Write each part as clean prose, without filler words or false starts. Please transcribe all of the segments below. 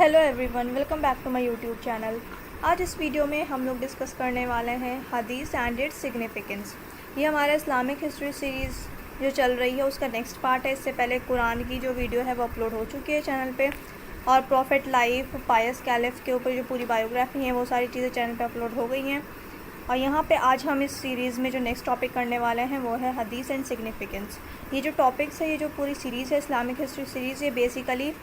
Hello everyone, welcome back to my YouTube channel. आज इस video में हम लोग डिस्कस करने वाले हैं हदीस एंड इट्स सिग्निफिकेंस। ये हमारा इस्लामिक हिस्ट्री सीरीज़ जो चल रही है उसका नेक्स्ट पार्ट है। इससे पहले कुरान की जो वीडियो है वो अपलोड हो चुकी है चैनल पे, और प्रॉफिट लाइफ, पायस कैलिफ के ऊपर जो पूरी बायोग्राफी है वो सारी चीज़ें चैनल पे अपलोड हो गई हैं। और यहाँ पे आज हम इस सीरीज़ में जो नेक्स्ट टॉपिक करने वाले हैं वो है हदीस एंड सिग्निफिकेंस। ये जो टॉपिक्स है, ये जो पूरी सीरीज़ है इस्लामिक हिस्ट्री सीरीज़, ये बेसिकली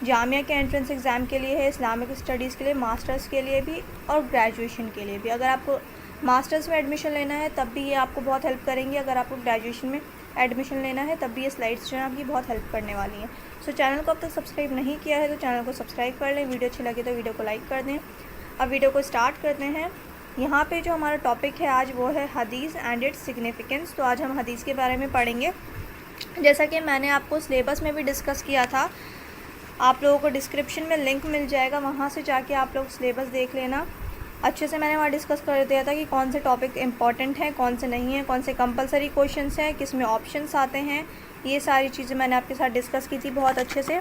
जामिया के एंट्रेंस एग्ज़ाम के लिए है, इस्लामिक स्टडीज़ के लिए, मास्टर्स के लिए भी और ग्रेजुएशन के लिए भी। अगर आपको मास्टर्स में एडमिशन लेना है तब भी ये आपको बहुत हेल्प करेंगी। अगर आपको ग्रेजुएशन में एडमिशन लेना है तब भी ये स्लाइड्स जो है आपकी बहुत हेल्प करने वाली हैं। सो चैनल को अब तक सब्सक्राइब नहीं किया है तो चैनल को सब्सक्राइब कर लें। वीडियो अच्छी लगे तो वीडियो को लाइक कर दें। अब वीडियो को स्टार्ट करते हैं। यहाँ पे जो हमारा टॉपिक है आज वो है हदीस एंड इट्स सिग्निफिकेंस। तो आज हम हदीस के बारे में पढ़ेंगे। जैसा कि मैंने आपको सिलेबस में भी डिस्कस किया था, आप लोगों को डिस्क्रिप्शन में लिंक मिल जाएगा, वहाँ से जाके आप लोग सिलेबस देख लेना। अच्छे से मैंने वहाँ डिस्कस कर दिया था कि कौन से टॉपिक इंपॉर्टेंट हैं, कौन से नहीं हैं, कौन से कंपलसरी क्वेश्चंस हैं, किस में ऑप्शंस आते हैं। ये सारी चीज़ें मैंने आपके साथ डिस्कस की थी बहुत अच्छे से।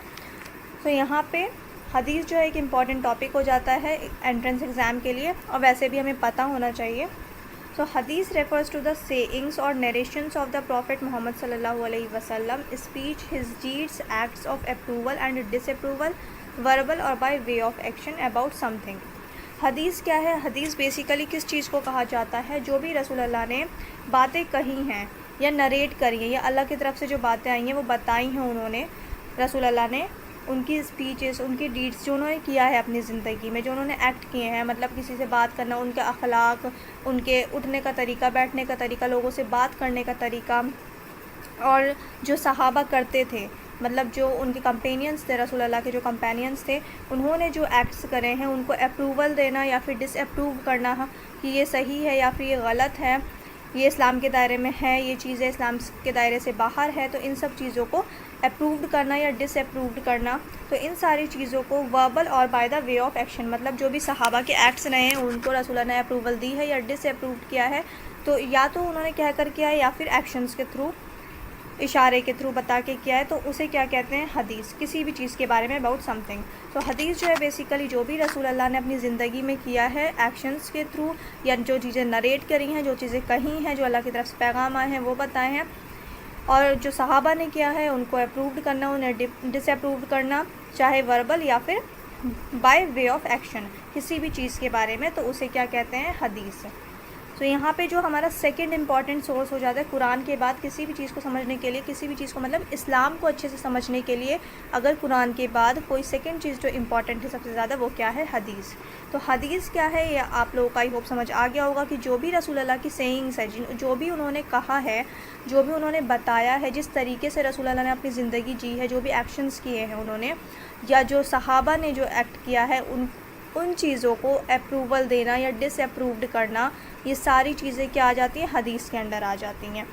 तो यहाँ पे हदीस जो है एक इम्पॉर्टेंट टॉपिक हो जाता है एंट्रेंस एग्ज़ाम के लिए, और वैसे भी हमें पता होना चाहिए। So hadith refers to the sayings or narrations of the Prophet Muhammad sallallahu alaihi wasallam, speech, his deeds, acts of approval and disapproval, verbal or by way of action about something. हदीस क्या है? हदीस basically किस चीज़ को कहा जाता है? जो भी रसूल अल्लाह ने बातें कही हैं या नरेट करी हैं या अल्लाह की तरफ से जो बातें आई हैं वो बताई हैं उन्होंने, रसूल अल्लाह ने, उनकी स्पीचेस, उनकी डीड्स जो उन्होंने किया है अपनी ज़िंदगी में, जो उन्होंने एक्ट किए हैं, मतलब किसी से बात करना, उनके अखलाक, उनके उठने का तरीका, बैठने का तरीका, लोगों से बात करने का तरीका, और जो सहाबा करते थे, मतलब जो उनके कंपेनियंस थे, रसूल अल्लाह के जो कंपेनियंस थे, उन्होंने जो एक्ट्स करे हैं उनको अप्रूवल देना या फिर डिसअप्रूव करना कि ये सही है या फिर ये गलत है, ये इस्लाम के दायरे में है, ये चीज़ें इस्लाम के दायरे से बाहर है। तो इन सब चीज़ों को अप्रूव्ड करना या डिसअप्रूव्ड करना, तो इन सारी चीज़ों को वर्बल और by the way of action, मतलब जो भी सहाबा के एक्ट्स रहे हैं उनको रसूल ने अप्रूवल दी है या डिसअप्रूव्ड किया है, तो या तो उन्होंने कह कर किया है या फिर एक्शंस के थ्रू, इशारे के थ्रू बता के किया है, तो उसे क्या कहते हैं? हदीस। किसी भी चीज़ के बारे में, अबाउट समथिंग। तो हदीस जो है बेसिकली जो भी रसूल अल्लाह ने अपनी ज़िंदगी में किया है एक्शंस के थ्रू, या जो चीज़ें नरेट करी हैं, जो चीज़ें कही हैं, जो अल्लाह की तरफ से पैगाम आए हैं वो बताए हैं, और जो सहाबा ने किया है उनको अप्रूव्ड करना, उन्हें डिसअप्रूव्ड करना, चाहे वर्बल या फिर बाय वे ऑफ एक्शन, किसी भी चीज़ के बारे में, तो उसे क्या कहते हैं? हदीस। तो यहाँ पे जो हमारा सेकंड इम्पॉर्टेंट सोर्स हो जाता है कुरान के बाद, किसी भी चीज़ को समझने के लिए, किसी भी चीज़ को मतलब इस्लाम को अच्छे से समझने के लिए, अगर कुरान के बाद कोई सेकंड चीज़ जो इम्पॉर्टेंट है सबसे ज़्यादा, वो क्या है? हदीस। तो हदीस क्या है ये आप लोगों का आई होप समझ आ गया होगा कि जो भी रसूल अल्लाह की सेइंग्स है, जो भी उन्होंने कहा है, जो भी उन्होंने बताया है, जिस तरीके से रसूल अल्लाह ने अपनी ज़िंदगी जी है, जो भी एक्शंस किए हैं उन्होंने, या जो सहाबा ने जो एक्ट किया है, उन चीज़ों को अप्रूवल देना या डिसअप्रूव्ड करना, ये सारी चीज़ें क्या आ जाती हैं? हदीस के अंडर आ जाती हैं।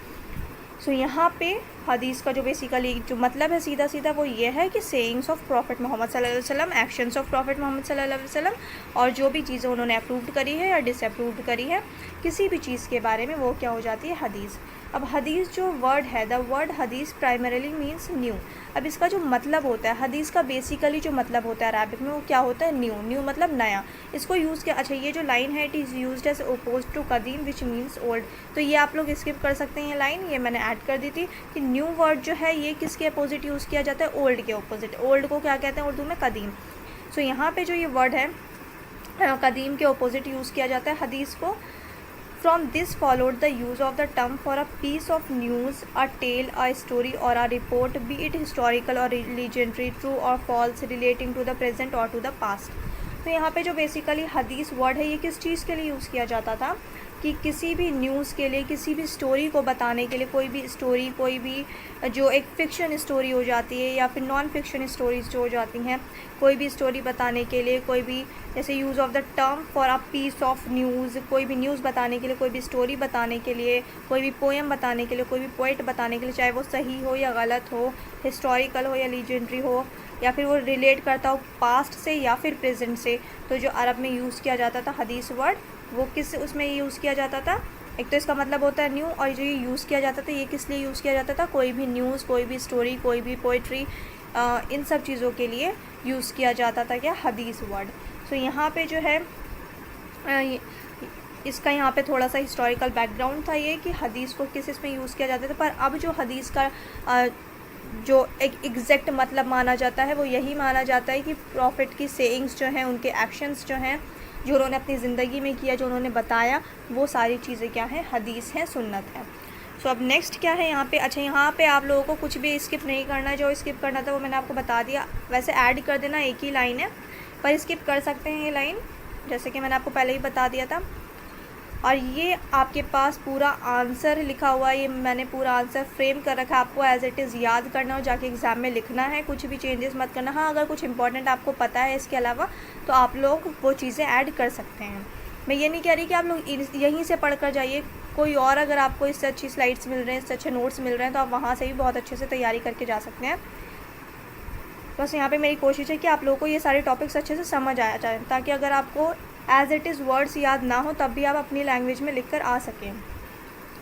सो यहाँ पे हदीस का जो बेसिकली जो मतलब है सीधा सीधा वो ये है कि सेइंग्स ऑफ प्रॉफिट मोहम्मद सल्लल्लाहु अलैहि वसल्लम, एक्शंस ऑफ प्रॉफिट मोहम्मद सल्लल्लाहु अलैहि वसल्लम, और जो भी चीज़ें उन्होंने अप्रूव्ड करी है या डिसअप्रूव्ड करी है किसी भी चीज़ के बारे में, वो क्या हो जाती है? हदीस। अब हदीस जो वर्ड है, द वर्ड हदीस प्राइमरीली मीन्स न्यू। अब इसका जो मतलब होता है, हदीस का बेसिकली जो मतलब होता है अरबिक में, वो क्या होता है? न्यू। न्यू मतलब नया। इसको यूज़ किया, अच्छा ये जो लाइन है, it is used as oppose to कदीम विच मीन्स ओल्ड। तो ये आप लोग स्किप कर सकते हैं, ये लाइन ये मैंने ऐड कर दी थी कि न्यू वर्ड जो है ये किसके अपोजिट यूज़ किया जाता है? ओल्ड के अपोजिट। ओल्ड को क्या कहते हैं उर्दू में? कदीम। सो यहाँ पे जो ये वर्ड है कदीम के अपोजिट यूज़ किया जाता है हदीस को। From this followed the use of the term for a piece of news, a tale, a story or a report, be it historical or legendary, true or false, relating to the present or to the past. तो यहाँ पे जो basically हदीस word है ये किस चीज़ के लिए यूज़ किया जाता था? कि किसी भी न्यूज़ के लिए, किसी भी स्टोरी को बताने के लिए, कोई भी स्टोरी, कोई भी जो एक फ़िक्शन स्टोरी हो जाती है या फिर नॉन फिक्शन स्टोरीज जो हो जाती हैं, कोई भी स्टोरी बताने के लिए, कोई भी जैसे use of the term for a piece of news, कोई भी न्यूज़ बताने के लिए, कोई भी स्टोरी बताने के लिए, कोई भी पोएम बताने के लिए, कोई भी पोइट बताने के लिए, चाहे वो सही हो या गलत हो, हिस्टोरिकल हो या लीजेंडरी हो, या फिर वो रिलेट करता हो पास्ट से या फिर प्रेजेंट से, तो जो अरब में यूज़ किया जाता था हदीस वर्ड, वो किस उसमें यूज़ किया जाता था? एक तो इसका मतलब होता है न्यू, और जो ये यूज़ किया जाता था ये किस लिए यूज़ किया जाता था? कोई भी न्यूज़, कोई भी स्टोरी, कोई भी पोइट्री, इन सब चीज़ों के लिए यूज़ किया जाता था क्या, हदीस वर्ड। सो यहाँ पे जो है इसका यहाँ पे थोड़ा सा हिस्टोरिकल बैकग्राउंड था ये कि हदीस को किस इसमें यूज़ किया जाता था। पर अब जो हदीस का जो एक एग्जैक्ट मतलब माना जाता है वो यही माना जाता है कि प्रॉफिट की सेइंग्स जो हैं, उनके एक्शंस जो हैं, जो उन्होंने अपनी ज़िंदगी में किया, जो उन्होंने बताया, वो सारी चीज़ें क्या हैं, हदीस हैं, सुन्नत है। सो अब नेक्स्ट क्या है यहाँ पे, अच्छा यहाँ पे आप लोगों को कुछ भी स्किप नहीं करना है, जो स्किप करना था वो मैंने आपको बता दिया। वैसे ऐड कर देना, एक ही लाइन है, पर स्किप कर सकते हैं ये लाइन, जैसे कि मैंने आपको पहले ही बता दिया था। और ये आपके पास पूरा आंसर लिखा हुआ है, ये मैंने पूरा आंसर फ्रेम कर रखा है, आपको एज इट इज़ याद करना हो, जाके एग्ज़ाम में लिखना है, कुछ भी चेंजेस मत करना। हाँ, अगर कुछ इंपॉर्टेंट आपको पता है इसके अलावा तो आप लोग वो चीज़ें ऐड कर सकते हैं। मैं ये नहीं कह रही कि आप लोग यहीं से पढ़ कर जाइए, कोई और अगर आपको इससे अच्छी स्लाइड्स मिल रहे हैं, इससे अच्छे नोट्स मिल रहे हैं, तो आप वहाँ से भी बहुत अच्छे से तैयारी करके जा सकते हैं। बस यहाँ पे मेरी कोशिश है कि आप लोगों को ये सारे टॉपिक्स अच्छे से समझ आया जाए, ताकि अगर आपको एज इट इज़ वर्ड्स याद ना हो तब भी आप अपनी लैंग्वेज में लिख कर आ सकें।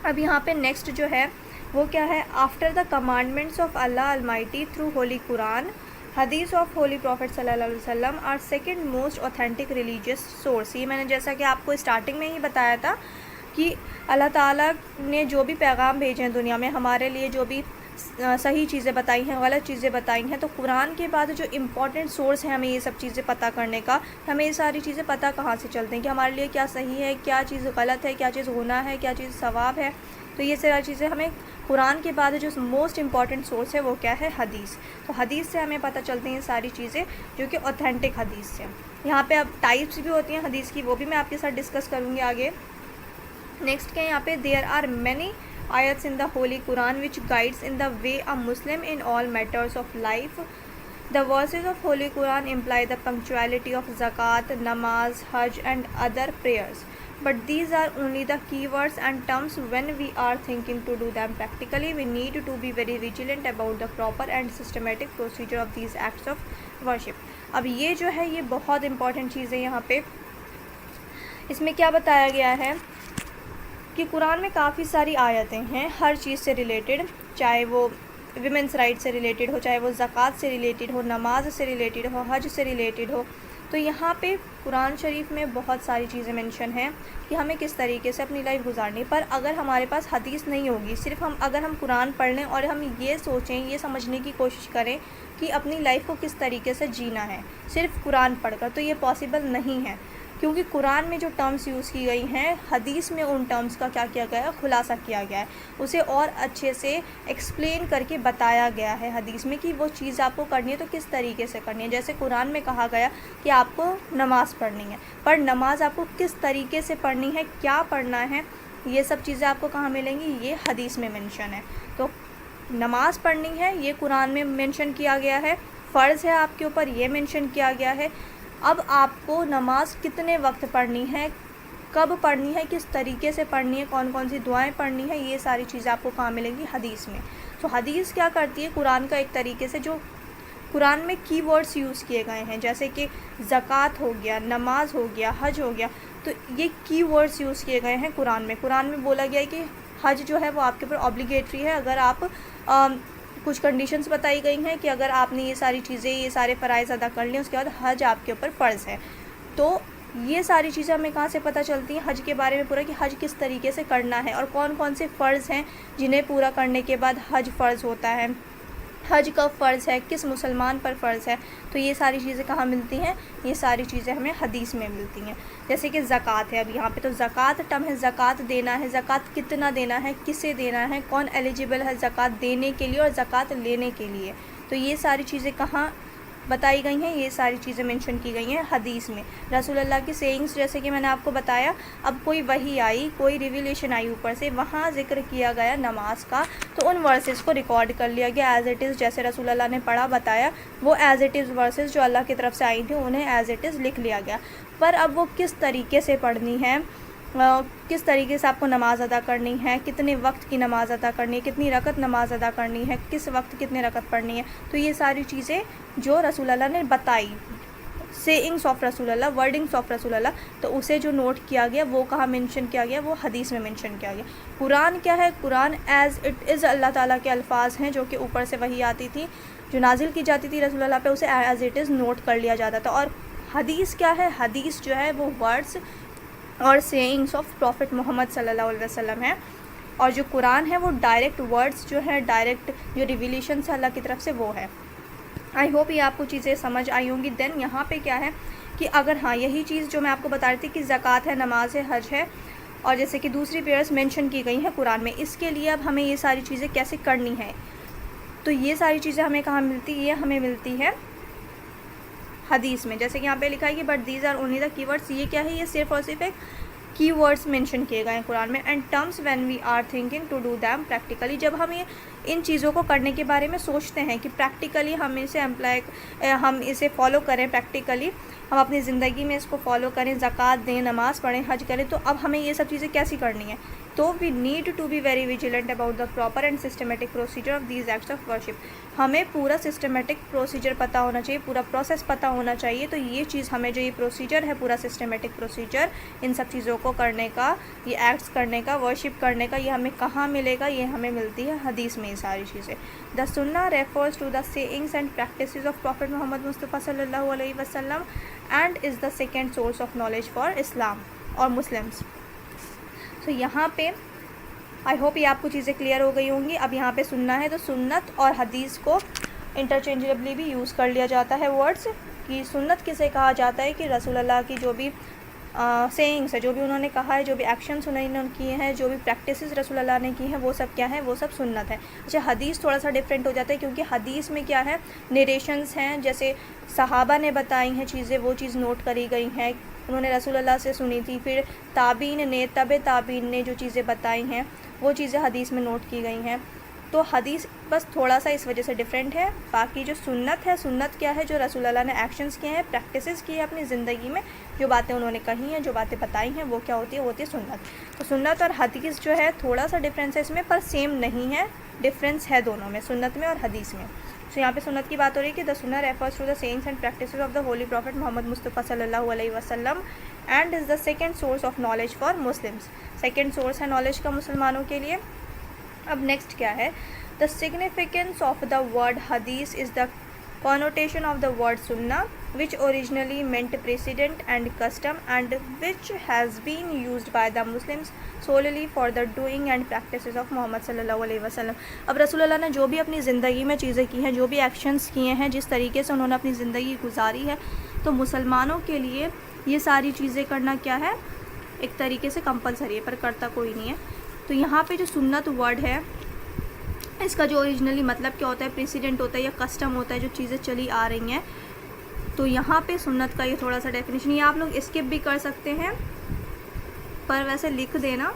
अब यहाँ पे नेक्स्ट जो है वो क्या है, after the commandments of Allah almighty through holy Quran, hadith of holy prophet सल्लल्लाहु अलैहि वसल्लम are second most authentic religious source. ये मैंने जैसा कि आपको स्टार्टिंग में ही बताया था कि अल्लाह ताला ने जो भी पैगाम भेजे हैं दुनिया में, हमारे लिए जो भी सही चीज़ें बताई हैं, गलत चीज़ें बताई हैं, तो कुरान के बाद जो इम्पॉर्टेंट सोर्स है हमें ये सब चीज़ें पता करने का, हमें ये सारी चीज़ें पता कहाँ से चलती हैं कि हमारे लिए क्या सही है, क्या चीज़ गलत है, क्या चीज़ गुनाह है, क्या चीज़ सवाब है। तो ये सारी चीज़ें हमें कुरान के बाद जो मोस्ट इम्पॉर्टेंट सोर्स है वो क्या है, हदीस। तो हदीस से हमें पता चलती हैं सारी चीज़ें जो कि ऑथेंटिक हदीस से। यहाँ पे अब टाइप्स भी होती हैं हदीस की, वो भी मैं आपके साथ डिस्कस करूँगी आगे। नेक्स्ट क्या है यहाँ पे, there are many ayats in the Holy Quran which guides in the way a Muslim in all matters of life. The verses of Holy Quran imply the punctuality of zakat, namaz, hajj and other prayers. But these are only the keywords and terms when we are thinking to do them practically. We need to be very vigilant about the proper and systematic procedure of these acts of worship. अब ये जो है ये बहुत important चीज़ है यहाँ पे। इसमें क्या बताया गया है कि कुरान में काफ़ी सारी आयतें हैं हर चीज़ से रिलेटेड, चाहे वो विमेंस राइट से रिलेटेड हो, चाहे वो ज़कात से रिलेटेड हो, नमाज से रिलेटेड हो, हज से रिलेटेड हो। तो यहाँ पे कुरान शरीफ में बहुत सारी चीज़ें मेंशन हैं कि हमें किस तरीके से अपनी लाइफ गुजारनी। पर अगर हमारे पास हदीस नहीं होगी, सिर्फ अगर हम कुरान पढ़ लें और हम ये सोचें, ये समझने की कोशिश करें कि अपनी लाइफ को किस तरीके से जीना है सिर्फ कुरान पढ़कर, तो ये पॉसिबल नहीं है। क्योंकि कुरान में जो टर्म्स यूज़ की गई हैं, हदीस में उन टर्म्स का क्या किया गया है, खुलासा किया गया है, उसे और अच्छे से एक्सप्लेन करके बताया गया है हदीस में कि वो चीज़ आपको करनी है तो किस तरीके से करनी है। जैसे कुरान में कहा गया कि आपको नमाज़ पढ़नी है, पर नमाज़ आपको किस तरीके से पढ़नी है, क्या पढ़ना है, ये सब चीज़ें आपको कहाँ मिलेंगी, ये हदीस में मेंशन है। तो नमाज़ पढ़नी है ये कुरान में मेंशन किया गया है, फ़र्ज़ है आपके ऊपर ये मेंशन किया गया है। अब आपको नमाज कितने वक्त पढ़नी है, कब पढ़नी है, किस तरीके से पढ़नी है, कौन कौन सी दुआएं पढ़नी है, ये सारी चीज़ें आपको कहाँ मिलेंगी, हदीस में। तो हदीस क्या करती है, कुरान का एक तरीके से जो कुरान में कीवर्ड्स यूज़ किए गए हैं, जैसे कि ज़कात हो गया, नमाज हो गया, हज हो गया, तो ये कीवर्ड्स यूज़ किए गए हैं कुरान में। कुरान में बोला गया है कि हज जो है वो आपके ऊपर ऑब्लिगेटरी है, अगर आप कुछ कंडीशंस बताई गई हैं कि अगर आपने ये सारी चीज़ें, ये सारे फ़राइज़ अदा कर लिए, उसके बाद हज आपके ऊपर फ़र्ज़ है। तो ये सारी चीज़ें हमें कहाँ से पता चलती हैं, हज के बारे में पूरा कि हज किस तरीके से करना है और कौन कौन से फ़र्ज़ हैं जिन्हें पूरा करने के बाद हज फ़र्ज़ होता है, हज कब फ़र्ज़ है, किस मुसलमान पर फ़र्ज़ है। तो ये सारी चीज़ें कहाँ मिलती हैं, ये सारी चीज़ें हमें हदीस में मिलती हैं। जैसे कि ज़कात है, अब यहाँ पे तो ज़कात टर्म है, ज़कात देना है, ज़कात कितना देना है, किसे देना है, कौन एलिजिबल है ज़कात देने के लिए और ज़कात लेने के लिए। तो ये सारी चीज़ें कहाँ बताई गई हैं, ये सारी चीज़ें मेंशन की गई हैं हदीस में। रसूलुल्लाह की सेइंग्स, जैसे कि मैंने आपको बताया, अब कोई वही आई, कोई रिविलेशन आई ऊपर से, वहाँ ज़िक्र किया गया नमाज का, तो उन वर्सेस को रिकॉर्ड कर लिया गया एज़ इट इज़, जैसे रसूलुल्लाह ने पढ़ा बताया, वो एज़ इट इज़ वर्सेस जो अल्लाह की तरफ से आई थी उन्हें एज़ इट इज़ लिख लिया गया। पर अब वो किस तरीके से पढ़नी है, किस तरीके से आपको नमाज़ अदा करनी है, कितने वक्त की नमाज़ अदा करनी है, कितनी रकत नमाज़ अदा करनी है, किस वक्त कितने रकत पढ़नी है, तो ये सारी चीज़ें जो रसूलुल्लाह ने बताई, सेइंग्स ऑफ रसूलुल्लाह, वर्डिंग्स ऑफ रसूलुल्लाह, तो उसे जो नोट किया गया वो कहाँ मेंशन किया गया, वो हदीस में मेंशन किया गया। कुरान क्या है, कुरान एज़ इट इज़ अल्लाह ताला के अल्फाज हैं जो कि ऊपर से वही आती थी, जो नाजिल की जाती थी रसूलुल्लाह पे उसे एज इट इज़ नोट कर लिया जाता था। और हदीस क्या है? हदीस जो है वो वर्ड्स और सेइंग्स ऑफ प्रॉफिट मोहम्मद सल्लल्लाहु अलैहि वसल्लम है, और जो कुरान है वो डायरेक्ट वर्ड्स जो है, डायरेक्ट जो रिविलेशन से अल्लाह की तरफ से वो है। आई होप ये आपको चीज़ें समझ आई होंगी। देन यहाँ पे क्या है कि अगर हाँ यही चीज़ जो मैं आपको बता रही थी कि ज़कात है, नमाज है, हज है, और जैसे कि दूसरी प्रेयर्स मेंशन की गई हैं कुरान में, इसके लिए अब हमें ये सारी चीज़ें कैसे करनी है, तो ये सारी चीज़ें हमें कहाँ मिलती है? ये हमें मिलती है हदीस में। जैसे कि यहाँ पे लिखा है कि but these are only the keywords, ये क्या है? ये सिर्फ और सिर्फ एक कीवर्ड्स मेंशन किए गए हैं कुरान में। And terms when we are thinking to do them practically, जब हम ये इन चीज़ों को करने के बारे में सोचते हैं कि प्रैक्टिकली हम इसे हम इसे फॉलो करें, प्रैक्टिकली हम अपनी ज़िंदगी में इसको फॉलो करें, ज़कात दें, नमाज़ पढ़ें, हज करें, तो अब हमें ये सब चीज़ें कैसी करनी है? तो we need to be very vigilant about the proper and systematic procedure of these acts of worship. हमें पूरा सिस्टमेटिक प्रोसीजर पता होना चाहिए, पूरा प्रोसेस पता होना चाहिए। तो ये चीज़ हमें जो ये प्रोसीजर है, पूरा सिस्टमेटिक प्रोसीजर इन सब चीज़ों को करने का, ये एक्ट्स करने का, वर्शिप करने का, ये हमें कहाँ मिलेगा? ये हमें मिलती है हदीस में ये सारी चीज़ें। The sunnah refers to the sayings and practices of prophet Mohammad Mustafa सल्लल्लाहु अलैहि वसल्लम and is the second source of knowledge for Islam और मुस्लिम्स। तो यहाँ पे आई होप ये आपको चीज़ें क्लियर हो गई होंगी। अब यहाँ पे सुन्ना है तो सुन्नत और हदीस को इंटरचेंजेबली भी यूज़ कर लिया जाता है वर्ड्स, कि सुन्नत किसे कहा जाता है? कि रसूलुल्लाह की जो भी सेइंग्स है, जो भी उन्होंने कहा है, जो भी एक्शंस उन्होंने किए हैं, जो भी प्रैक्टिसेस रसूलुल्लाह ने की हैं, वो सब क्या है? वो सब सुन्नत है। अच्छा, हदीस थोड़ा सा डिफरेंट हो जाता है, क्योंकि हदीस में क्या है? नरेशंस हैं, जैसे सहाबा ने बताई हैं चीज़ें, वो चीज़ नोट करी गई हैं, उन्होंने रसूलुल्लाह से सुनी थी, फिर ताबीन ने, तबे ताबीन ने जो चीज़ें बताई हैं वो चीज़ें हदीस में नोट की गई हैं। तो हदीस बस थोड़ा सा इस वजह से डिफरेंट है। बाकी जो सुन्नत है, सुन्नत क्या है? जो रसूलुल्लाह ने एक्शंस किए हैं, प्रैक्टिसेस की है अपनी ज़िंदगी में, जो बातें उन्होंने कही हैं, जो बातें बताई हैं, वो क्या होती है? वो होती है सुन्नत। तो सुन्नत और हदीस जो है थोड़ा सा डिफरेंस है इसमें, पर सेम नहीं है, डिफरेंस है दोनों में, सुन्नत में और हदीस में। तो यहाँ पे सुन्नत की बात हो रही है कि the sunnah refers to the sayings and practices of the holy prophet Mohammad Mustafa सल्लल्लाहु अलैहि वसल्लम and is the second source of knowledge for Muslims. Second source है नॉलेज का मुसलमानों के लिए। अब नेक्स्ट क्या है? The significance of the word hadith is the connotation of the word sunnah, which originally meant precedent and custom and which has been used by the Muslims solely for the doing and practices of Muhammad sallallahu alaihi wasallam। अब रसूलुल्लाह ने जो भी अपनी ज़िंदगी में चीज़ें की हैं, जो भी एक्शंस किए हैं, जिस तरीके से उन्होंने अपनी ज़िंदगी गुजारी है, तो मुसलमानों के लिए ये सारी चीज़ें करना क्या है? एक तरीके से कंपलसरी है, पर करता कोई नहीं है। तो यहाँ पे जो सुन्नत वर्ड है, इसका जो ओरिजिनली मतलब क्या होता है? प्रेसिडेंट होता है या कस्टम होता है, जो चीज़ें चली आ रही हैं। तो यहाँ पे सुन्नत का ये थोड़ा सा डेफिनेशन, ये आप लोग स्किप भी कर सकते हैं, पर वैसे लिख देना,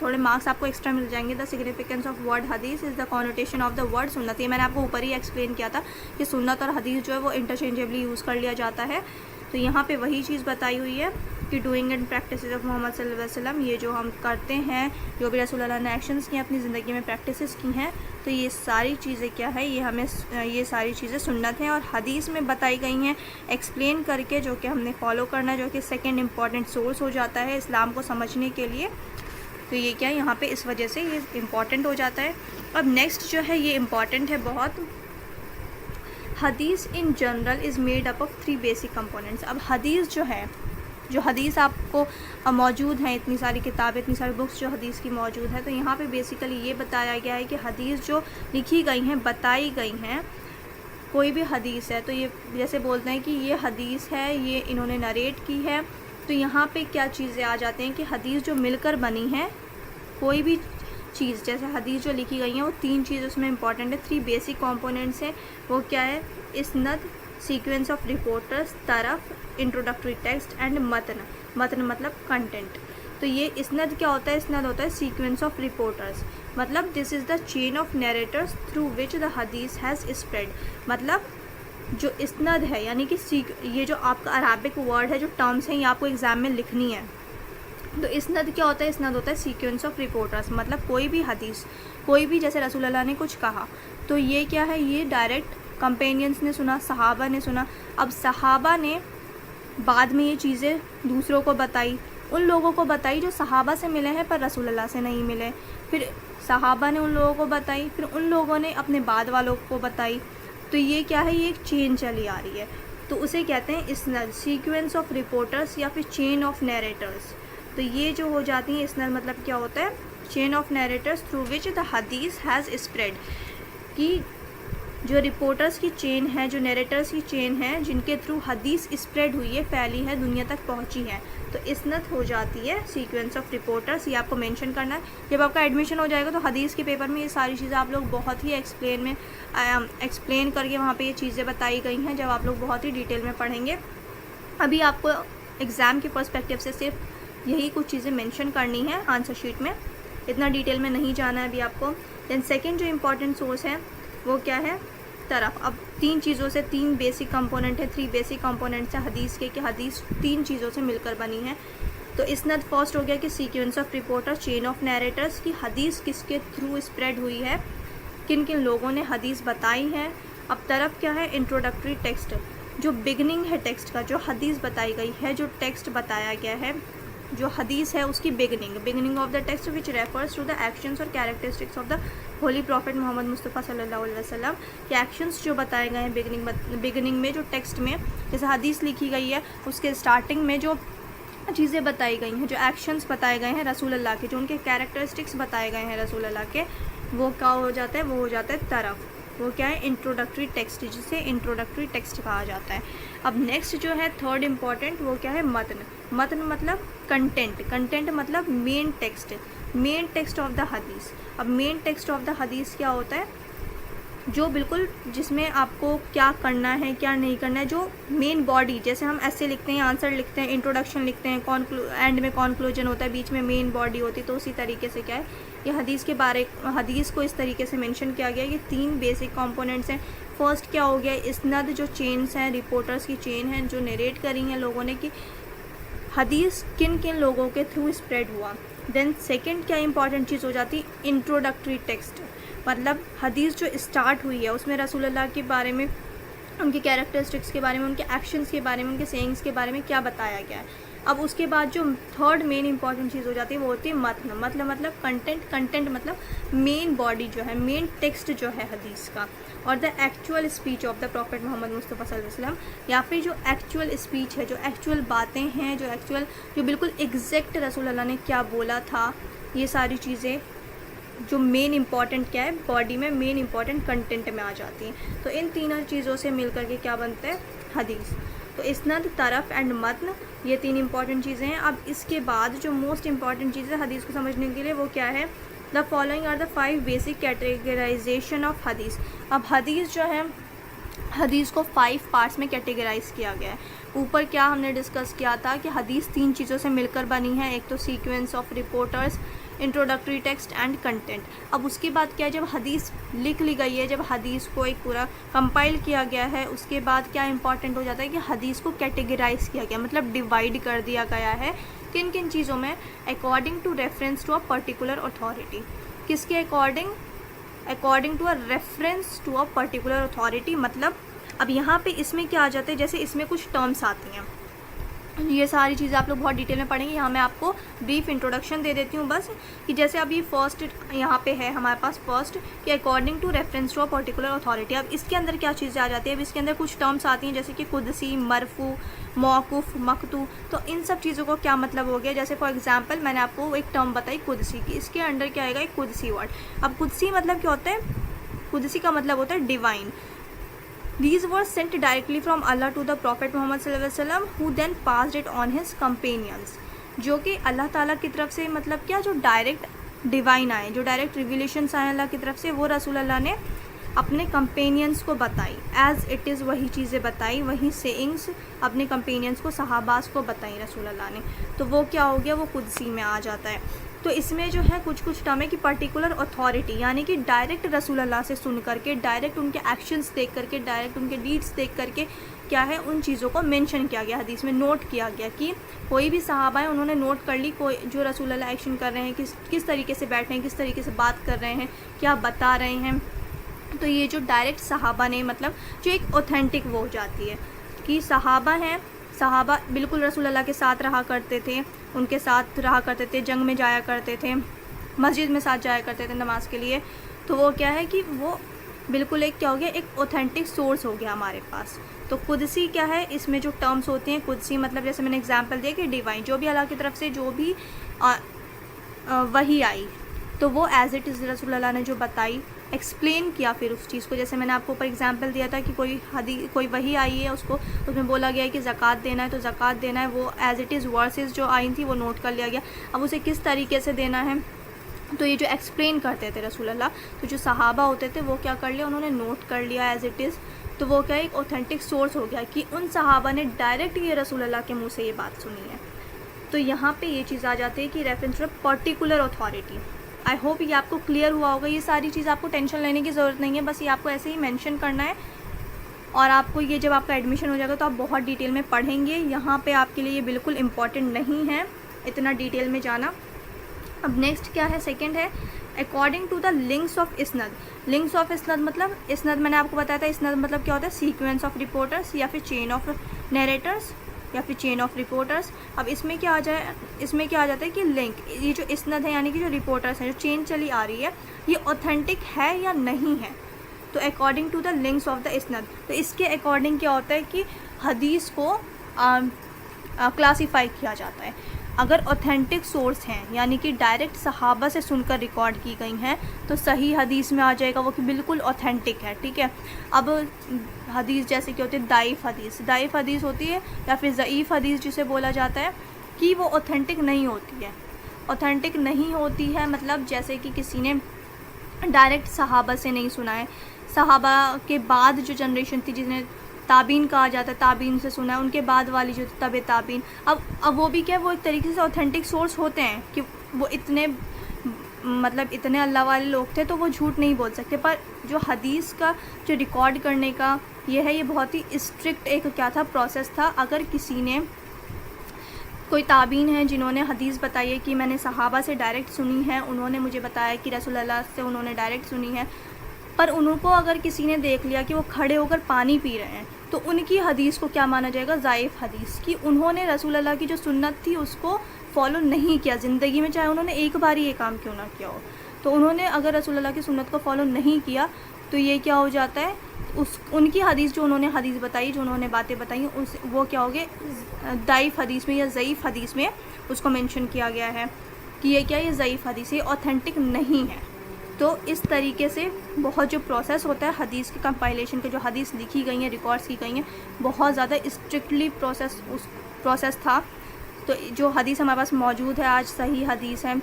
थोड़े मार्क्स आपको एक्स्ट्रा मिल जाएंगे। The significance of word hadith is the connotation of the word सुन्नत। ये मैंने आपको ऊपर ही एक्सप्लेन किया था कि सुन्नत और हदीस जो है वो इंटरचेंजेबली यूज़ कर लिया जाता है। तो यहाँ पे वही चीज़ बताई हुई है कि doing and practices of Mohammed सल्लल्लाहु अलैहि वसल्लम, ये जो हम करते हैं, जो भी रसूलुल्लाह ने एक्शंस किए, अपनी ज़िंदगी में प्रैक्टिसेस की हैं, तो ये सारी चीज़ें क्या है? ये हमें ये सारी चीज़ें सुन्नत हैं और हदीस में बताई गई हैं एक्सप्लेन करके, जो कि हमने फॉलो करना है, जो कि सेकेंड इम्पॉर्टेंट सोर्स हो जाता है इस्लाम को समझने के लिए। तो ये क्या है? यहाँ पे इस वजह से ये इम्पॉर्टेंट हो जाता है। अब नेक्स्ट जो है ये इम्पॉर्टेंट है बहुत। हदीस in general is made up of 3 basic components. अब हदीस जो है, जो हदीस आपको मौजूद हैं, इतनी सारी किताबें, इतनी सारी बुक्स जो हदीस की मौजूद है, तो यहाँ पे बेसिकली ये बताया गया है कि हदीस जो लिखी गई हैं, बताई गई हैं, कोई भी हदीस है तो ये जैसे बोलते हैं कि ये हदीस है, ये इन्होंने नरेट की है, तो यहाँ पे क्या चीज़ें आ जाते हैं कि हदीस जो मिलकर बनी है, कोई भी चीज़, जैसे हदीस जो लिखी गई हैं वो 3 चीज़ उसमें इंपॉर्टेंट है, 3 बेसिक कंपोनेंट्स हैं। वो क्या है? इस्नद, सीक्वेंस ऑफ रिपोर्टर्स, तरफ, इंट्रोडक्टरी टेक्स्ट एंड मतन। मतन मतलब कंटेंट। तो ये इस्नद क्या होता है? इस्नद होता है सीक्वेंस ऑफ रिपोर्टर्स, मतलब this is the chain of narrator's through which the hadith has spread. मतलब जो इस्नद है, यानी कि ये जो आपका अराबिक वर्ड है, जो टर्म्स हैं, ये आपको एग्ज़ाम में लिखनी है। तो इस्नद क्या होता है? इस्नद होता है सीक्वेंस ऑफ रिपोर्टर्स, मतलब कोई भी हदीस, कोई भी, जैसे रसूलुल्लाह ने कुछ कहा तो ये क्या है? ये डायरेक्ट कंपेनियंस ने सुना, सहाबा ने सुना। अब सहाबा ने बाद में ये चीज़ें दूसरों को बताई, उन लोगों को बताई जो सहाबा से मिले हैं पर रसूलुल्लाह से नहीं मिले। फिर सहाबा ने उन लोगों को बताई, फिर उन लोगों ने अपने बाद वालों को बताई। तो तो ये क्या है, ये एक चेन चली आ रही है, तो उसे कहते हैं इसनद, सीक्वेंस ऑफ रिपोर्टर्स या फिर चेन ऑफ नैरेटर्स। तो ये जो हो जाती है इसनद मतलब क्या होता है, chain of narrators through which the hadith has spread, कि जो रिपोर्टर्स की चेन है, जो नैरेटर्स की चेन है, जिनके थ्रू हदीस स्प्रेड हुई है, फैली है, दुनिया तक पहुंची है, तो इसनद हो जाती है सीक्वेंस ऑफ रिपोर्टर्स। ये आपको मेंशन करना है। जब आपका एडमिशन हो जाएगा तो हदीस के पेपर में ये सारी चीज़ें आप लोग बहुत ही एक्सप्लेन करके वहाँ पे ये चीज़ें बताई गई हैं, जब आप लोग बहुत ही डिटेल में पढ़ेंगे। अभी आपको एग्ज़ाम के पर्सपेक्टिव से सिर्फ यही कुछ चीज़ें मेंशन करनी है आंसर शीट में, इतना डिटेल में नहीं जाना है अभी आपको। देन सेकेंड जो इम्पॉर्टेंट सोर्स है वो क्या है, तरफ। अब 3 चीज़ों से, 3 बेसिक कंपोनेंट है, 3 बेसिक कंपोनेंट्स है हदीस के, कि हदीस 3 चीज़ों से मिलकर बनी है। तो इसनद फर्स्ट हो गया कि sequence of reporter, chain of narrators, की हदीस किसके थ्रू स्प्रेड हुई है, किन किन लोगों ने हदीस बताई है। अब तरफ क्या है, इंट्रोडक्टरी टेक्स्ट, जो बिगनिंग है टेक्स्ट का, जो हदीस बताई गई है, जो टेक्स्ट बताया गया है, जो हदीस है उसकी beginning of the text which refers to the actions और characteristics of the holy prophet Mohammad Mustafa सल्लल्लाहु अलैहि वसल्लम, के एक्शंस जो बताए गए हैं बिगनिंग में, जो टेक्स्ट में जैसे हदीस लिखी गई है उसके स्टार्टिंग में जो चीज़ें बताई गई हैं, जो एक्शंस बताए गए हैं रसूल अल्लाह के, जो उनके कैरेक्टरिस्टिक्स बताए गए हैं रसूल अल्लाह के, वो क्या हो जाता है, वो हो जाता है तरफ। वो क्या है, इंट्रोडक्टरी टेक्स्ट, जिसे इंट्रोडक्टरी टेक्स्ट कहा जाता है। अब नेक्स्ट जो है थर्ड इम्पॉर्टेंट, वो क्या है, मतन मतलब कंटेंट मतलब मेन टेक्स्ट ऑफ द हदीस। अब मेन टेक्स्ट ऑफ द हदीस क्या होता है, जो बिल्कुल जिसमें आपको क्या करना है क्या नहीं करना है, जो मेन बॉडी, जैसे हम ऐसे लिखते हैं, आंसर लिखते हैं, इंट्रोडक्शन लिखते हैं, एंड में कॉन्क्लूजन होता है, बीच में मेन बॉडी होती है, तो उसी तरीके से क्या है, ये हदीस को इस तरीके से मेंशन किया गया कि 3 बेसिक कंपोनेंट्स हैं। फर्स्ट क्या हो गया, इसनद, जो चेन्स हैं, रिपोर्टर्स की चेन है, जो नरेट करी हैं लोगों ने कि हदीस किन किन लोगों के थ्रू स्प्रेड हुआ। देन सेकंड क्या इंपॉर्टेंट चीज़ हो जाती, इंट्रोडक्टरी टेक्स्ट, मतलब हदीस जो स्टार्ट हुई है उसमें रसूल अल्लाह के बारे में, उनके कैरेक्टरिस्टिक्स के बारे में, उनके एक्शंस के बारे में, उनके सेइंग्स के बारे में क्या बताया गया है। अब उसके बाद जो थर्ड मेन इंपॉर्टेंट चीज़ हो जाती है वो होती है मतन, मतलब कंटेंट मतलब मेन बॉडी जो है, मेन टेक्स्ट जो है हदीस का, और the actual speech of the prophet Mohammad Mustafa सल्लल्लाहु अलैहि वसल्लम, या फिर जो एक्चुअल स्पीच है, जो एक्चुअल बातें हैं, जो बिल्कुल एग्जैक्ट रसूल अल्लाह ने क्या बोला था, ये सारी चीज़ें जो मेन इंपॉर्टेंट क्या है बॉडी में, मेन इंपॉर्टेंट कंटेंट में आ जाती हैं। तो इन तीनों चीज़ों से मिल करके क्या बनता है, हदीस। तो इसनद, तरफ एंड मतन, ये 3 इंपॉर्टेंट चीज़ें हैं। अब इसके बाद जो मोस्ट इंपॉर्टेंट चीज़ है हदीस को समझने के लिए वो क्या है, the following are the 5 basic categorization of hadith. अब हदीस जो है, हदीस को 5 पार्ट्स में कैटेगराइज किया गया है। ऊपर क्या हमने डिस्कस किया था कि हदीस 3 चीज़ों से मिलकर बनी है, एक तो sequence of reporters, introductory text and content. अब उसके बाद क्या, जब हदीस लिख ली गई है, जब हदीस को एक पूरा कंपाइल किया गया है, उसके बाद क्या इंपॉर्टेंट हो जाता है कि हदीस को कैटेगराइज किया गया, मतलब डिवाइड कर दिया गया है किन किन चीज़ों में, according to reference to a particular authority. किसके according, according to a reference to a particular authority. मतलब अब यहाँ पे इसमें क्या आ जाता है, जैसे इसमें कुछ टर्म्स आती हैं, ये सारी चीज़ें आप लोग बहुत डिटेल में पढ़ेंगे। यहाँ मैं आपको ब्रीफ इंट्रोडक्शन दे देती हूँ बस, कि जैसे अभी फर्स्ट यहाँ पे है हमारे पास फर्स्ट कि according to reference to a particular authority. अब इसके अंदर क्या चीज़ें आ जाती है, अब इसके अंदर कुछ टर्म्स आती हैं जैसे कि कुदसी, मरफू, मौकूफ़, मकतू। तो इन सब चीज़ों को क्या मतलब हो गया, जैसे फॉर एग्जाम्पल मैंने आपको एक टर्म बताई कुदसी की, इसके अंडर क्या आएगा, एक कुदसी वर्ड। अब कुदसी मतलब क्या होता है, कुदसी का मतलब होता है divine. These were sent directly from Allah to the Prophet Muhammad sallallahu alaihi wasallam, who then passed it on his companions। जो कि अल्लाह ताला की तरफ से, मतलब क्या, जो डायरेक्ट डिवाइन आए, जो डायरेक्ट रिविलेशंस आए अल्लाह की तरफ से, वो रसूल अल्लाह ने अपने कंपेनियंस को बताई, एज़ इट इज़ वही चीज़ें बताई, वही सेइंग्स अपने कंपेनियंस को, सहाबास को बताई रसूल अल्लाह ने। तो वो क्या हो गया, वो कुदसी में आ जाता है। तो इसमें जो है कुछ टर्म है कि पर्टिकुलर अथॉरिटी, यानी कि डायरेक्ट रसूल अल्लाह से सुन करके, डायरेक्ट उनके एक्शंस देख करके, डायरेक्ट उनके डीड्स देख करके क्या है, उन चीज़ों को मेंशन किया गया, हदीस में नोट किया गया कि कोई भी सहाबा है उन्होंने नोट कर ली, कोई जो रसूल अल्लाह एक्शन कर रहे हैं, किस तरीके से बैठे हैं, किस तरीके से बात कर रहे हैं, क्या बता रहे हैं। तो ये जो डायरेक्ट सहाबा ने, मतलब जो एक ऑथेंटिक वो हो जाती है कि सहाबा हैं, सहाबा बिल्कुल रसूल अल्लाह के साथ रहा करते थे, उनके साथ रहा करते थे, जंग में जाया करते थे, मस्जिद में साथ जाया करते थे नमाज के लिए। तो वो क्या है कि वो बिल्कुल एक क्या हो गया, एक ऑथेंटिक सोर्स हो गया हमारे पास। तो कुदसी क्या है, इसमें जो टर्म्स होती हैं, कुदसी मतलब जैसे मैंने एग्जांपल दिया कि डिवाइन, जो भी अल्लाह की तरफ से जो भी वही आई, तो वो एज़ इट इज़ रसूलुल्लाह ने जो बताई, एक्सप्लेन किया फिर उस चीज़ को। जैसे मैंने आपको ऊपर एग्जांपल दिया था कि कोई वही आई है, उसको उसमें बोला गया है कि ज़कात देना है, तो ज़कात देना है, वो एज़ इट इज़ वर्सेस जो आई थी वो नोट कर लिया गया। अब उसे किस तरीके से देना है, तो ये जो एक्सप्लेन करते थे रसूलुल्लाह, तो जो सहाबा होते थे वो क्या कर लिया, उन्होंने नोट कर लिया एज़ इट इज़। तो वो क्या एक ऑथेंटिक सोर्स हो गया कि उन सहाबा ने डायरेक्ट ये रसूलुल्लाह के मुँह से ये बात सुनी है। तो यहाँ पे ये चीज़ आ जाती है कि reference to particular authority. I hope ये आपको क्लियर हुआ होगा। ये सारी चीज़ आपको टेंशन लेने की ज़रूरत नहीं है, बस ये आपको ऐसे ही मेंशन करना है, और आपको ये जब आपका एडमिशन हो जाएगा तो आप बहुत डिटेल में पढ़ेंगे। यहाँ पे आपके लिए ये बिल्कुल इम्पॉर्टेंट नहीं है इतना डिटेल में जाना। अब नेक्स्ट क्या है, सेकंड है according to the links of isnad. Links of isnad मतलब, इसनद मैंने आपको बताया था, इसनद मतलब क्या होता है, सीक्वेंस ऑफ रिपोर्टर्स या फिर चेन ऑफ नरेटर्स या फिर चेन ऑफ रिपोर्टर्स। अब इसमें क्या आ जाता है कि लिंक, ये जो इसनद है यानी कि जो रिपोर्टर्स हैं, जो चेन चली आ रही है, ये ऑथेंटिक है या नहीं है। तो according to the links of the isnad, तो इसके अकॉर्डिंग क्या होता है कि हदीस को क्लासीफाई किया जाता है। अगर ऑथेंटिक सोर्स हैं यानी कि डायरेक्ट सहाबा से सुनकर रिकॉर्ड की गई हैं, तो सही हदीस में आ जाएगा वो कि बिल्कुल ऑथेंटिक है, ठीक है। अब हदीस जैसे कि होती है दाइफ़ हदीस, दाइफ़ हदीस होती है, या फिर ज़ईफ़ हदीस जिसे बोला जाता है, कि वो ऑथेंटिक नहीं होती है। ऑथेंटिक नहीं होती है मतलब जैसे कि किसी ने डायरेक्ट सहाबा से नहीं सुना है, सहाबा के बाद जो जनरेशन थी जिन्हें ताबीन कहा जाता है, ताबीन से सुना है, उनके बाद वाली जो तबे ताबीन। अब वो भी क्या है, वो एक तरीके से ऑथेंटिक सोर्स होते हैं कि वो इतने मतलब इतने अल्लाह वाले लोग थे, तो वो झूठ नहीं बोल सकते। पर जो हदीस का जो रिकॉर्ड करने का ये है, ये बहुत ही स्ट्रिक्ट एक क्या था, प्रोसेस था। अगर किसी ने, कोई ताबीन है जिन्होंने हदीस बताई है कि मैंने सहाबा से डायरेक्ट सुनी है, उन्होंने मुझे बताया कि रसूलुल्लाह से उन्होंने डायरेक्ट सुनी है, पर उनको अगर किसी ने देख लिया कि वो खड़े होकर पानी पी रहे हैं, तो उनकी हदीस को क्या माना जाएगा, ज़ाइफ़ हदीस, कि उन्होंने रसूलुल्लाह की जो सुन्नत थी उसको फॉलो नहीं किया ज़िंदगी में, चाहे उन्होंने एक बार ही ये काम क्यों ना किया हो। तो उन्होंने अगर रसूलुल्लाह की सुन्नत को फॉलो नहीं किया, तो ये क्या हो जाता है, उनकी हदीस, जो उन्होंने हदीस बताई, जो उन्होंने बातें बताई, वो क्या हो गए, दाइफ़ हदीस में या ज़ईफ़ हदीस में उसको मेंशन किया गया है कि ये क्या, ये ज़ईफ़ हदीस, ये ऑथेंटिक नहीं है। तो इस तरीके से बहुत जो प्रोसेस होता है हदीस के कंपाइलेशन के, जो हदीस लिखी गई हैं, रिकॉर्ड्स की गई हैं, बहुत ज़्यादा स्ट्रिक्टली प्रोसेस था। तो जो हदीस हमारे पास मौजूद है आज, सही हदीस है,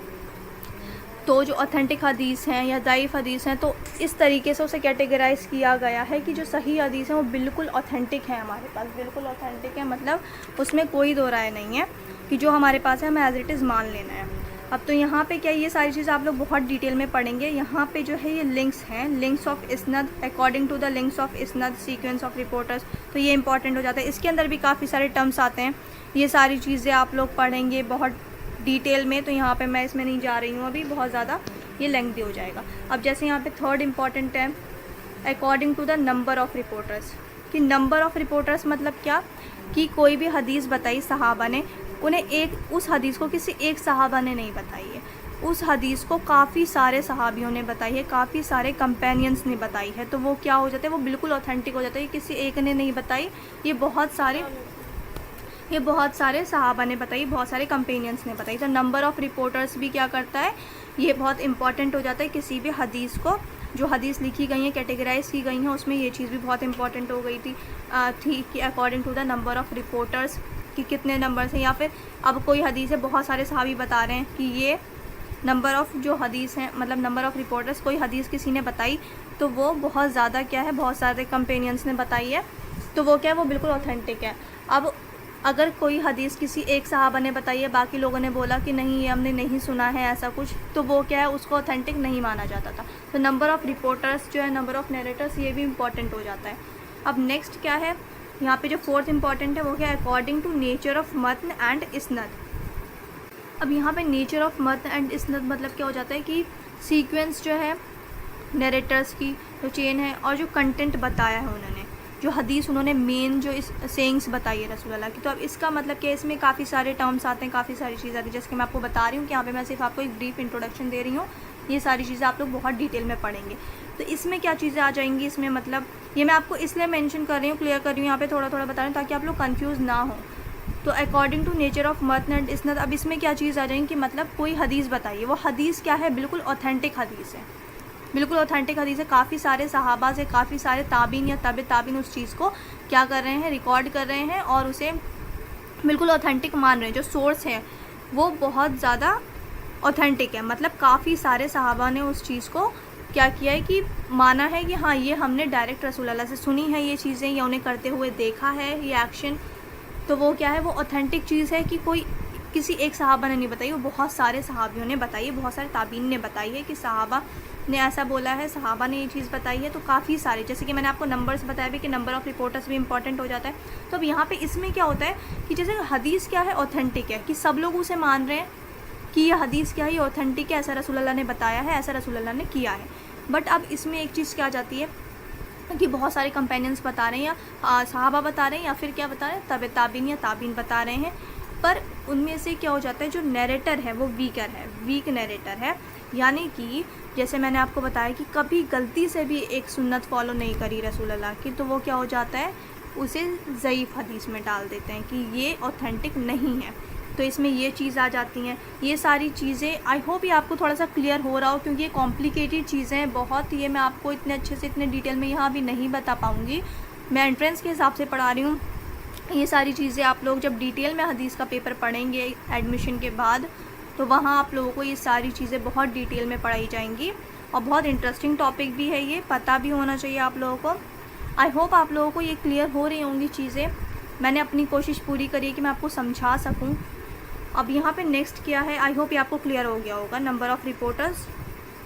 तो जो ऑथेंटिक हदीस हैं या दाइफ़ हदीस हैं, तो इस तरीके से उसे कैटेगराइज़ किया गया है कि जो सही हदीस हैं वो बिल्कुल ऑथेंटिक है हमारे पास, बिल्कुल ऑथेंटिक है, मतलब उसमें कोई दो राय नहीं है कि जो हमारे पास है हमें एज इट इज़ मान लेना है। अब तो यहाँ पे क्या, ये सारी चीज़ आप लोग बहुत डिटेल में पढ़ेंगे। यहाँ पे जो है ये लिंक्स हैं, links of isnad, according to the links of isnad, sequence of reporters, तो ये इंपॉर्टेंट हो जाता है। इसके अंदर भी काफ़ी सारे टर्म्स आते हैं, ये सारी चीज़ें आप लोग पढ़ेंगे बहुत डिटेल में, तो यहाँ पे मैं इसमें नहीं जा रही हूँ अभी, बहुत ज़्यादा ये लेंथी हो जाएगा। अब जैसे यहाँ पे थर्ड इंपॉर्टेंट है according to the number of reporters, कि नंबर ऑफ़ रिपोर्टर्स मतलब क्या, कि कोई भी हदीस बताई सहाबा ने, उन्हें उस हदीस को किसी एक सहाबा ने नहीं बताई है, उस हदीस को काफ़ी सारे सहाबियों ने बताई है, काफ़ी सारे कंपेनियंस ने बताई है, तो वो क्या हो जाता है, वो बिल्कुल ऑथेंटिक हो जाता है। किसी एक ने नहीं बताई, ये बहुत सारे सहाबा ने बताई, बहुत सारे कंपेनियंस ने बताई। तो नंबर ऑफ़ रिपोर्टर्स भी क्या करता है, ये बहुत इंपॉर्टेंट हो जाता है किसी भी हदीस को, जो हदीस लिखी गई हैं, कैटेगराइज़ की गई हैं, उसमें ये चीज़ भी बहुत इंपॉर्टेंट हो गई थी कि according to the number of reporters, कि कितने नंबर हैं, या फिर अब कोई हदीस है, बहुत सारे सहाबी बता रहे हैं कि ये नंबर ऑफ़ जो हदीस हैं, मतलब नंबर ऑफ़ रिपोर्टर्स, कोई हदीस किसी ने बताई तो वो बहुत ज़्यादा क्या है, बहुत सारे कंपेनियंस ने बताई है, तो वो क्या है, वो बिल्कुल ऑथेंटिक है। अब अगर कोई हदीस किसी एक सहाबा ने बताई है, बाकी लोगों ने बोला कि नहीं ये हमने नहीं सुना है ऐसा कुछ, तो वो क्या है, उसको ऑथेंटिक नहीं माना जाता था। तो नंबर ऑफ़ रिपोर्टर्स जो है, नंबर ऑफ़ नरेटर्स, ये भी इंपॉर्टेंट हो जाता है। अब नेक्स्ट क्या है, यहाँ पे जो फोर्थ इंपॉर्टेंट है वो क्या है, अकॉर्डिंग टू नेचर ऑफ मतन एंड इसनद। अब यहाँ पे नेचर ऑफ मतन एंड इसनद मतलब क्या हो जाता है कि सीक्वेंस जो है नरेटर्स की जो चेन है, और जो कंटेंट बताया है उन्होंने, जो हदीस उन्होंने मेन जो इस सेइंग्स बताई है रसूलुल्लाह की। तो अब इसका मतलब क्या है, इसमें काफ़ी सारे टर्म्स आते हैं, काफ़ी सारी चीज़ आती है, जैसे कि मैं आपको बता रही हूँ कि यहाँ पे मैं सिर्फ आपको एक ब्रीफ इंट्रोडक्शन दे रही हूँ, ये सारी चीज़ें आप लोग बहुत डिटेल में पढ़ेंगे। तो इसमें क्या चीज़ें आ जाएंगी, इसमें मतलब ये मैं आपको इसलिए मेंशन कर रही हूँ, क्लियर कर रही हूँ यहाँ पे, थोड़ा थोड़ा बता रही हूँ ताकि आप लोग कंफ्यूज ना हो। तो अकॉर्डिंग टू नेचर ऑफ मतन एंड इसनद, अब इसमें क्या चीज़ आ जाएंगी कि मतलब कोई हदीस बताइए, वो हदीस क्या है, बिल्कुल ऑथेंटिक हदीस है, बिल्कुल ऑथेंटिक हदीस है। काफ़ी सारे सहाबा से, काफ़ी सारे ताबीन या तबे ताबीन उस चीज़ को क्या कर रहे हैं, रिकॉर्ड कर रहे हैं और उसे बिल्कुल ऑथेंटिक मान रहे हैं। जो सोर्स है वो बहुत ज़्यादा ऑथेंटिक है, मतलब काफ़ी सारे सहाबा ने उस चीज़ को क्या किया है कि माना है कि हाँ ये हमने डायरेक्ट रसूल अल्लाह से सुनी है ये चीज़ें, या उन्हें करते हुए देखा है ये एक्शन। तो वो क्या है, वो ऑथेंटिक चीज़ है कि कोई किसी एक सहाबा ने नहीं बताई, वो बहुत सारे सहाबियों ने बताई है, बहुत सारे ताबीन ने बताई है कि सहाबा ने ऐसा बोला है, सहाबा ने ये चीज़ बताई है। तो काफ़ी सारे, जैसे कि मैंने आपको नंबर्स बताया भी कि नंबर ऑफ़ रिपोर्टर्स भी इंपॉर्टेंट हो जाता है। तो अब यहाँ पे इसमें क्या होता है कि जैसे हदीस क्या है, ऑथेंटिक है, कि सब लोग उसे मान रहे हैं कि ये हदीस क्या है, ये ऑथेंटिक है, ऐसा रसूल अल्लाह ने बताया है, ऐसा रसूल अल्लाह ने किया है। बट अब इसमें एक चीज़ क्या आ जाती है कि बहुत सारे कंपेनियंस बता रहे हैं या सहाबा बता रहे हैं या फिर क्या बता रहे हैं, तबे ताबीन या ताबीन बता रहे हैं, पर उनमें से क्या हो जाता है, जो नैरेटर है वो वीकर है, वीक नैरेटर है। यानी कि जैसे मैंने आपको बताया कि कभी गलती से भी एक सुन्नत फॉलो नहीं करी रसूल अल्लाह की, तो वो क्या हो जाता है, उसे ज़ईफ़ हदीस में डाल देते हैं कि ये ऑथेंटिक नहीं है। तो इसमें ये चीज़ आ जाती हैं। ये सारी चीज़ें आई होप ये आपको थोड़ा सा क्लियर हो रहा हो, क्योंकि ये कॉम्प्लिकेटेड चीज़ें हैं बहुत, ये मैं आपको इतने अच्छे से इतने डिटेल में यहाँ भी नहीं बता पाऊँगी। मैं एंट्रेंस के हिसाब से पढ़ा रही हूँ। ये सारी चीज़ें आप लोग जब डिटेल में हदीस का पेपर पढ़ेंगे एडमिशन के बाद, तो वहाँ आप लोगों को ये सारी चीज़ें बहुत डिटेल में पढ़ाई जाएंगी और बहुत इंटरेस्टिंग टॉपिक भी है, ये पता भी होना चाहिए आप लोगों को। आई होप आप लोगों को ये क्लियर हो रही होंगी चीज़ें। मैंने अपनी कोशिश पूरी करी है कि मैं आपको समझा सकूँ। अब यहाँ पे नेक्स्ट क्या है, आई होप ये आपको क्लियर हो गया होगा। नंबर ऑफ़ रिपोर्टर्स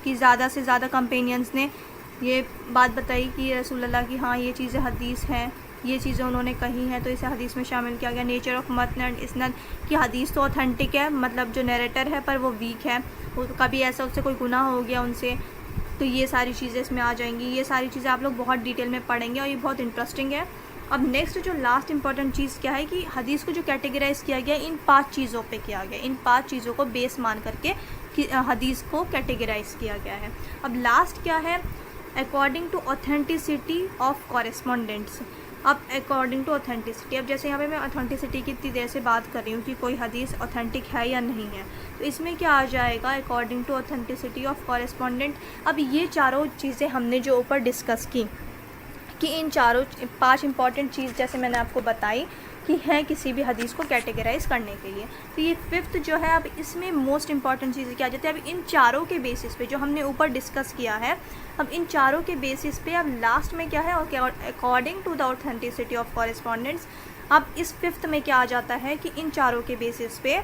कि ज़्यादा से ज़्यादा कंपेनियंस ने ये बात बताई कि रसूल अल्लाह की हाँ ये चीज़ें हदीस हैं, ये चीज़ें उन्होंने कही हैं, तो इसे हदीस में शामिल किया गया। नेचर ऑफ मतन एंड इसनद कि हदीस तो ऑथेंटिक है, मतलब जो नैरेटर है पर वो वीक है, वो कभी ऐसा उससे कोई गुनाह हो गया उनसे, तो ये सारी चीज़ें इसमें आ जाएंगी। ये सारी चीज़ें आप लोग बहुत डिटेल में पढ़ेंगे और ये बहुत इंटरेस्टिंग है। अब नेक्स्ट जो लास्ट इंपॉर्टेंट चीज़ क्या है कि हदीस को जो कैटेगराइज़ किया गया इन 5 चीज़ों पे किया गया, इन 5 चीज़ों को बेस मान करके कि हदीस को कैटेगराइज़ किया गया है। अब लास्ट क्या है, according to authenticity of correspondents. अब अकॉर्डिंग टू ऑथेंटिसिटी, अब जैसे यहाँ पे मैं ऑथेंटिसिटी की इतनी देर से बात कर रही हूँ कि कोई हदीस ऑथेंटिक है या नहीं है, तो इसमें क्या आ जाएगा, according to authenticity of correspondent. अब ये चारों चीज़ें हमने जो ऊपर डिस्कस की कि इन चारों 5 इंपॉर्टेंट चीज़ जैसे मैंने आपको बताई कि हैं किसी भी हदीस को कैटेगराइज़ करने के लिए, तो ये 5th जो है, अब इसमें मोस्ट इंपॉर्टेंट चीज़ क्या आ जाती है। अब इन चारों के बेसिस पे जो हमने ऊपर डिस्कस किया है, अब इन चारों के बेसिस पे अब लास्ट में क्या है, और according to the authenticity of correspondents. अब इस 5th में क्या आ जाता है कि इन चारों के बेसिस पे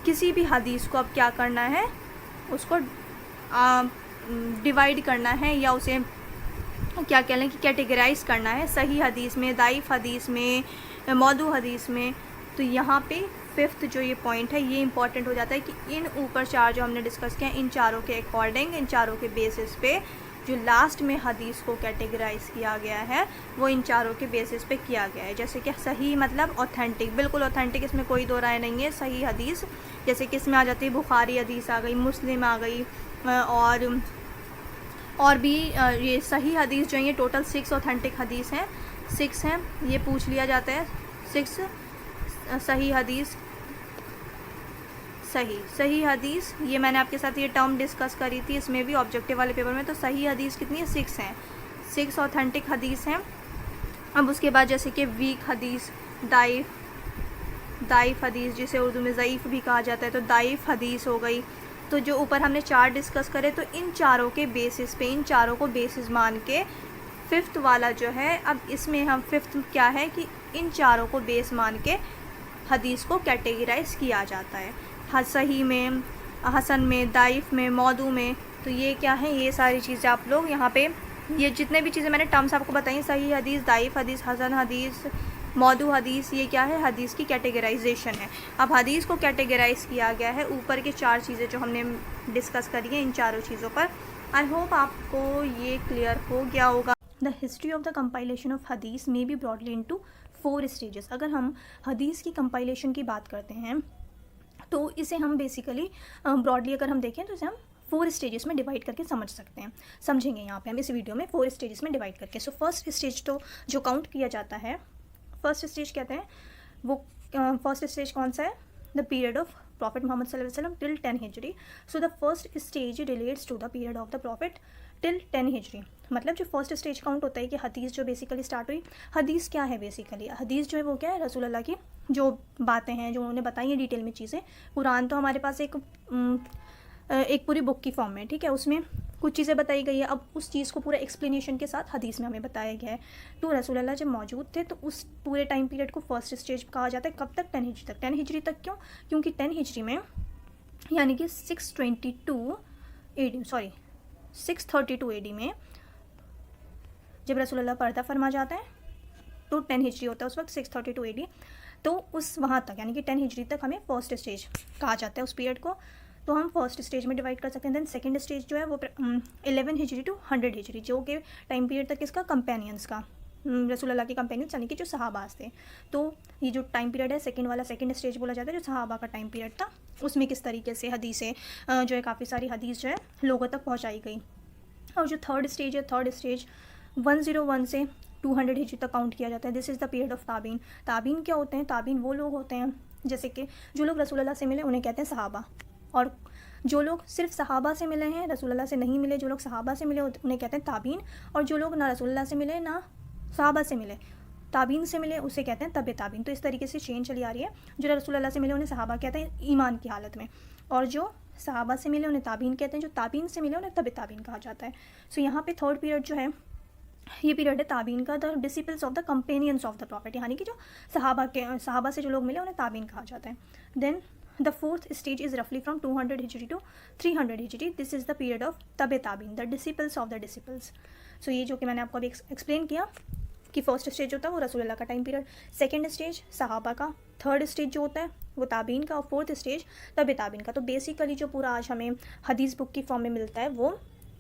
किसी भी हदीस को अब क्या करना है, उसको डिवाइड करना है या उसे क्या कह लें कि कैटेगराइज़ करना है, सही हदीस में, दाइफ हदीस में, मौदू हदीस में। तो यहाँ पे 5th जो ये पॉइंट है ये इंपॉर्टेंट हो जाता है कि इन ऊपर 4 जो हमने डिस्कस किया, इन चारों के अकॉर्डिंग, इन चारों के बेसिस पे जो लास्ट में हदीस को कैटेगराइज़ किया गया है वो इन चारों के बेसिस पे किया गया है। जैसे कि सही मतलब ऑथेंटिक, बिल्कुल ऑथेंटिक, इसमें कोई दो राय नहीं है। सही हदीस जैसे कि इसमें आ जाती है बुखारी हदीस आ गई, मुस्लिम आ गई, और भी ये सही हदीस जो है ये टोटल 6 ऑथेंटिक हदीस हैं, 6 हैं, ये पूछ लिया जाता है। 6 सही हदीस, सही हदीस, ये मैंने आपके साथ ये टर्म डिस्कस करी थी इसमें भी ऑब्जेक्टिव वाले पेपर में। तो सही हदीस कितनी है, 6 हैं, 6 ऑथेंटिक हदीस हैं। अब उसके बाद जैसे कि वीक हदीस, दाइफ हदीस जिसे उर्दू में ज़ईफ़ भी कहा जाता है, तो दाइफ हदीस हो गई। तो जो ऊपर हमने 4 डिस्कस करे, तो इन चारों के बेसिस पे, इन चारों को बेसिस मान के 5th वाला जो है, अब इसमें हम 5th क्या है कि इन चारों को बेस मान के हदीस को कैटेगराइज़ किया जाता है, सही में, हसन में, दाइफ में, मौदू में। तो ये क्या है, ये सारी चीज़ें आप लोग यहाँ पे, ये जितने भी चीज़ें मैंने टर्म्स आपको बताई, सही हदीस, दाइफ हदीस, हसन हदीस, मौदू हदीस, ये क्या है, हदीस की कैटेगराइजेशन है। अब हदीस को कैटेगराइज़ किया गया है ऊपर के 4 चीज़ें जो हमने डिस्कस करी हैं, इन चारों चीज़ों पर। आई होप आपको ये क्लियर हो गया होगा। The history of the compilation of hadith may be broadly into 4 stages. अगर हम हदीस की कंपाइलेशन की बात करते हैं तो इसे हम बेसिकली ब्रॉडली अगर हम देखें तो इसे हम 4 स्टेजेस में डिवाइड करके समझेंगे यहाँ पे हम इस वीडियो में 4 स्टेजेस में डिवाइड करके। सो फर्स्ट स्टेज तो जो काउंट किया जाता है, फर्स्ट स्टेज कहते हैं वो फर्स्ट स्टेज कौन सा है, the period of prophet Mohammed सल्लल्लाहु अलैहि वसल्लम till 10 Hijri. So the first stage relates to the period of the prophet till 10 Hijri. मतलब जो फर्स्ट स्टेज काउंट होता है कि हदीस जो बेसिकली स्टार्ट हुई, हदीस क्या है बेसिकली, हदीस जो है वो क्या है, रसूल अल्लाह की जो बातें हैं जो उन्होंने बताई हैं डिटेल में चीज़ें। कुरान तो हमारे पास एक पूरी बुक की फॉर्म में, ठीक है, उसमें कुछ चीज़ें बताई गई है। अब उस चीज़ को पूरा एक्सप्लेनेशन के साथ हदीस में हमें बताया गया है। तो रसूल अल्लाह जब मौजूद थे तो उस पूरे टाइम पीरियड को फर्स्ट स्टेज कहा जाता है। कब तक? 10 हिजरी तक। 10 हिजरी तक क्यों? क्योंकि 10 हिजरी में यानी कि 632 AD, सॉरी 632 AD में जब रसूल अल्लाह पर्दा फरमा जाता है तो 10 हिजरी होता है उस वक्त, 632 AD। तो उस वहाँ तक यानी कि 10 हिजरी तक हमें फर्स्ट स्टेज कहा जाता है उस पीरियड को। तो हम फर्स्ट स्टेज में डिवाइड कर सकते हैं। देन सेकंड स्टेज जो है वो 11 हिजरी टू 100 हिजरी, जो कि टाइम पीरियड तक इसका कंपेनियंस का, रसूल अल्लाह के कंपेनियंस यानी कि जो सहाबास थे। तो ये जो टाइम पीरियड है सेकंड वाला, सेकंड स्टेज बोला जाता है, जो सहाबा का टाइम पीरियड था, उसमें किस तरीके से हदीसें जो है काफ़ी सारी हदीस जो है लोगों तक पहुँचाई गई। और जो थर्ड स्टेज है, थर्ड स्टेज 101 से 200 हिजरी तक काउंट किया जाता है। This is the period of ताबीन। ताबीन क्या होते हैं? ताबीन वो लोग होते हैं जैसे कि जो लोग रसूल अल्लाह से मिले उन्हें कहते हैं सहाबा, और जो लोग सिर्फ सहाबा से मिले हैं, रसूल अल्लाह से नहीं मिले, जो लोग सहाबा से मिले उन्हें कहते हैं ताबीन, और जो लोग ना रसूल अल्लाह से मिले ना सहाबा से मिले, ताबीन से मिले, उसे कहते हैं तबे ताबीन। तो इस तरीके से चेंज चली आ रही है। जो रसूल अल्लाह से मिले उन्हें सहाबा कहते हैं ईमान की हालत में, और जो सहाबा से मिले उन्हें ताबीन कहते हैं, जो ताबीन से मिले उन्हें तबे ताबीन कहा जाता है। सो यहाँ पे थर्ड पीरियड जो है ये पीरियड है ताबीन का, the disciples of the companions of the profit, यानी कि जो सहाबा से जो लोग मिले उन्हें ताबीन कहा जाता है। Then the fourth stage is रफली फ्रॉम 200 हिजरी टू 300 हिजरी। This is the period of तबे ताबीन, the disciples of the disciples. So ये जो कि मैंने आपको अभी एक्सप्लेन किया कि फर्स्ट स्टेज होता है वो रसूल अल्लाह का टाइम पीरियड, सेकंड स्टेज सहाबा का, थर्ड स्टेज जो होता है वो ताबीन का, और फोर्थ स्टेज तबे ताबीन का। तो बेसिकली जो पूरा आज हमें हदीस बुक की फॉर्म में मिलता है, वो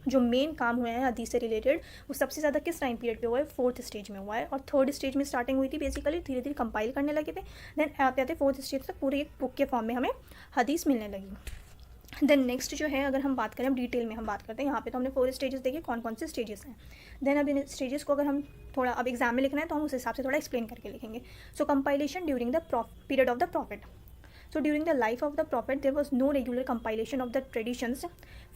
जो मेन काम हुए हैं हदीस से रिलेटेड, वो सबसे ज़्यादा किस टाइम पीरियड पे हुआ है? फोर्थ स्टेज में हुआ है। और थर्ड स्टेज में स्टार्टिंग हुई थी, बेसिकली धीरे धीरे कंपाइल करने लगे थे। देन आते आते फोर्थ स्टेज तक पूरी एक बुक के फॉर्म में हमें हदीस मिलने लगी। देन नेक्स्ट जो है, अगर हम बात करें, डिटेल में हम बात करते हैं, यहाँ पे तो हमने 4 स्टेजेस देखे कौन कौन से स्टेजेस हैं। देन अब इन स्टेजेस को अगर हम थोड़ा अब एग्जाम में लिखना है तो हम उस हिसाब से थोड़ा एक्सप्लेन करके लिखेंगे। So compilation during the period of the prophet. So during the life of the Prophet, there was no regular compilation of the traditions,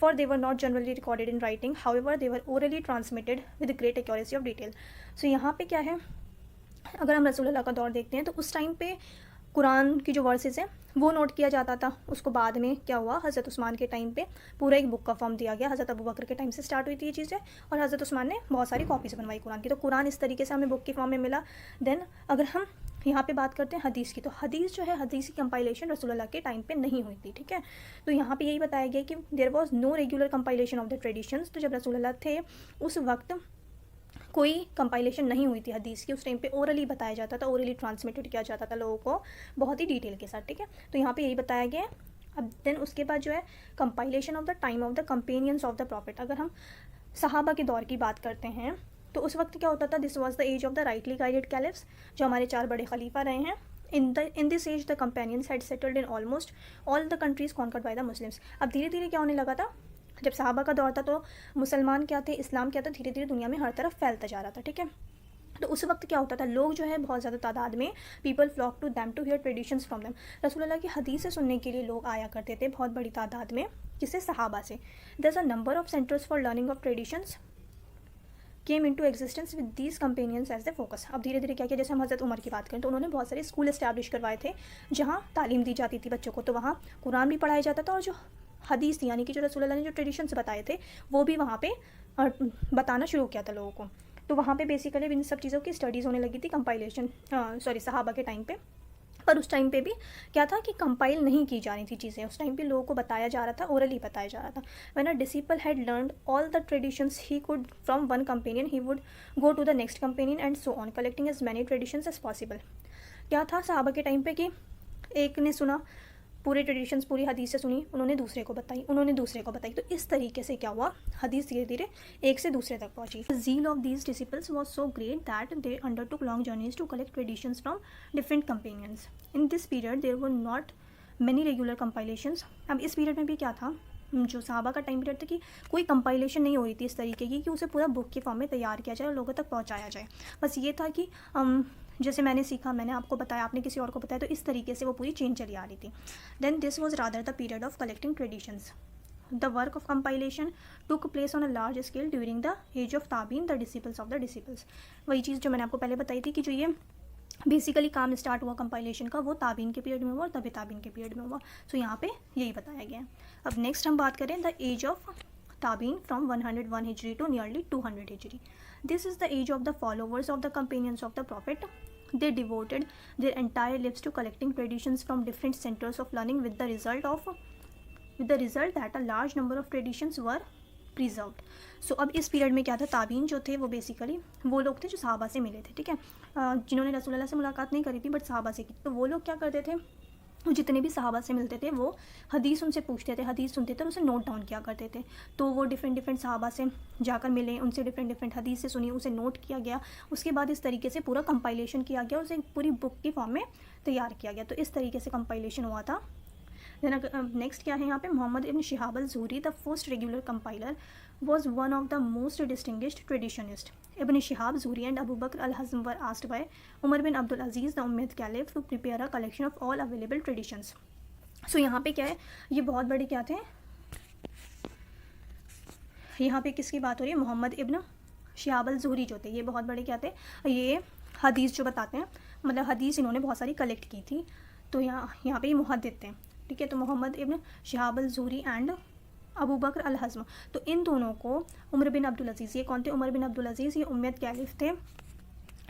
for they were not generally recorded in writing. However, they were orally transmitted with great accuracy of detail. So यहाँ पे क्या है, अगर हम रसूल अल्लाह का दौर देखते हैं तो उस टाइम पे कुरान की जो वर्सेस हैं वो नोट किया जाता था। उसको बाद में क्या हुआ, हज़रत उस्मान के टाइम पे पूरा एक बुक का फॉर्म दिया गया। हज़रत अबू बकर के टाइम से स्टार्ट हुई थी ये चीज़ें, और हज़रत उस्मान ने बहुत सारी कॉपीज़ बनवाई कुरान की। तो कुरान इस तरीके से हमें बुक के फॉर्म में मिला। देन अगर हम यहाँ पे बात करते हैं हदीस की, तो हदीस जो है, हदीस की कंपाइलेशन रसूल अल्लाह के टाइम पे नहीं हुई थी, ठीक है। तो यहाँ पे यही बताया गया कि there was no regular compilation of the traditions. तो जब रसूल अल्लाह थे उस वक्त कोई कंपाइलेशन नहीं हुई थी हदीस की। उस टाइम पे ओरली बताया जाता था, ओरली ट्रांसमिटेड किया जाता था लोगों को बहुत ही डिटेल के साथ, ठीक है। तो यहाँ पे यही बताया गया है। अब देन उसके बाद जो है compilation of the time of the companions of the profit. अगर हम सहाबा के दौर की बात करते हैं तो उस वक्त क्या होता था, this was the age of the rightly guided caliphs, जो हमारे 4 बड़े खलीफा रहे हैं। In this age the companions had settled in almost all the countries conquered by the Muslims. अब धीरे धीरे क्या होने लगा था, जब सहाबा का दौर था तो मुसलमान क्या थे, इस्लाम क्या था, धीरे धीरे दुनिया में हर तरफ फैलता जा रहा था, ठीक है। तो उस वक्त क्या होता था, लोग जो है बहुत ज़्यादा तादाद में, people flock to them to hear traditions from them. रसूल अल्लाह की हदीसें सुनने के लिए लोग आया करते थे बहुत बड़ी तादाद में, जिससे सहाबा से। There a number of centres for learning of traditions came into existence with these companions as the focus. अब धीरे धीरे क्या किया, जैसे हम हज़रत उमर की बात करें तो उन्होंने बहुत सारे स्कूल इस्टेब्लिश करवाए थे जहाँ तालीम दी जाती थी बच्चों को। तो वहाँ कुरान भी पढ़ाया जाता था, और जो हदीस थी यानी कि जो रसूल अल्लाह ने जो ट्रेडिशंस बताए थे वो भी वहाँ पे बताना शुरू किया था लोगों को। तो वहाँ पे बेसिकली इन सब चीज़ों की स्टडीज़ होने लगी थी कंपाइलेशन, सहाबा के टाइम पे। पर उस टाइम पे भी क्या था कि कंपाइल नहीं की जा रही थी चीज़ें। उस टाइम पे लोगों को बताया जा रहा था, ओरली बताया जा रहा था। When a disciple had learned all the traditions he could from one companion, he would go to the next companion and so on, collecting as many traditions as possible. क्या था सहाबा के टाइम पे कि एक ने सुना पूरे ट्रेडिशंस, पूरी हदीसें सुनी, उन्होंने दूसरे को बताई, उन्होंने दूसरे को बताई। तो इस तरीके से क्या हुआ, हदीस धीरे धीरे एक से दूसरे तक पहुंची। The zeal of these disciples was so great that they undertook long journeys to collect traditions from different companions. In this period there were not many regular compilations. अब इस पीरियड में भी क्या था जो सहाबा का टाइम पीरियड था कि कोई कंपाइलेशन नहीं हो रही थी इस तरीके की कि उसे पूरा बुक के फॉर्म में तैयार किया जाए और लोगों तक पहुंचाया जाए। बस ये था कि जैसे मैंने सीखा, मैंने आपको बताया, आपने किसी और को बताया, तो इस तरीके से वो पूरी चेन चली आ रही थी। Then this was rather the period of collecting traditions. The work of compilation took place on a large scale during the age of ताबीन, the disciples of the disciples। वही चीज़ जो मैंने आपको पहले बताई थी कि जो ये बेसिकली काम स्टार्ट हुआ कंपाइलेशन का, वो ताबीन के पीरियड में हुआ और तभी ताबीन के पीरियड में हुआ। सो यहाँ पे यही बताया गया है। अब नेक्स्ट हम बात करें द एज ऑफ ताबीन फ्रॉम 101 हिजरी टू नियरली 200 हिजरी। This is the age of the followers of the companions of the prophet. They devoted their entire lives to collecting traditions from different centers of learning with the result that a large number of traditions were preserved। So अब इस period में क्या था, ताबीन जो थे वो basically वो लोग थे जो सहाबा से मिले थे, ठीक है, जिन्होंने रसूलुल्लाह से मुलाकात नहीं करी थी बट सहाबा से की। तो वो लोग क्या करते थे, जितने भी सहाबा से मिलते थे वो हदीस उनसे पूछते थे, हदीस सुनते थे और उसे नोट डाउन किया करते थे। तो वो डिफरेंट सहाबा से जाकर मिले, उनसे डिफरेंट हदीस से सुनी, उसे नोट किया गया, उसके बाद इस तरीके से पूरा कंपाइलेशन किया गया, उसे पूरी बुक की फॉर्म में तैयार किया गया। तो इस तरीके से कंपाइलेशन हुआ था। नेक्स्ट क्या है यहाँ पे, Muhammad ibn Shihab al Zuhri the first regular compiler was one of the most distinguished traditionist। Ibn Shihab Zuhri and Abu Bakr al-Hazm were asked by Umar bin Abdul Aziz, the Umayyad Caliph, to prepare a collection of all available traditions। So यहाँ पे क्या है, ये बहुत बड़े क्या थे, यहाँ पे किसकी बात हो रही है, Mohammad ibn Shihab al Zuhri जो थे, ये बहुत बड़े क्या थे, ये हदीस जो बताते हैं, मतलब हदीस इन्होंने बहुत सारी कलेक्ट की थी। तो यहाँ पे ये मुहद्दिस थे, ठीक है। तो Mohammad ibn Shihab al Zuhri and Abu बकर अल हज़म, तो इन दोनों को उमर बिन अब्दुल अज़ीज़, ये कौन थे, उमर बिन अब्दुल अज़ीज़, ये उम्मयद कैलिफ थे,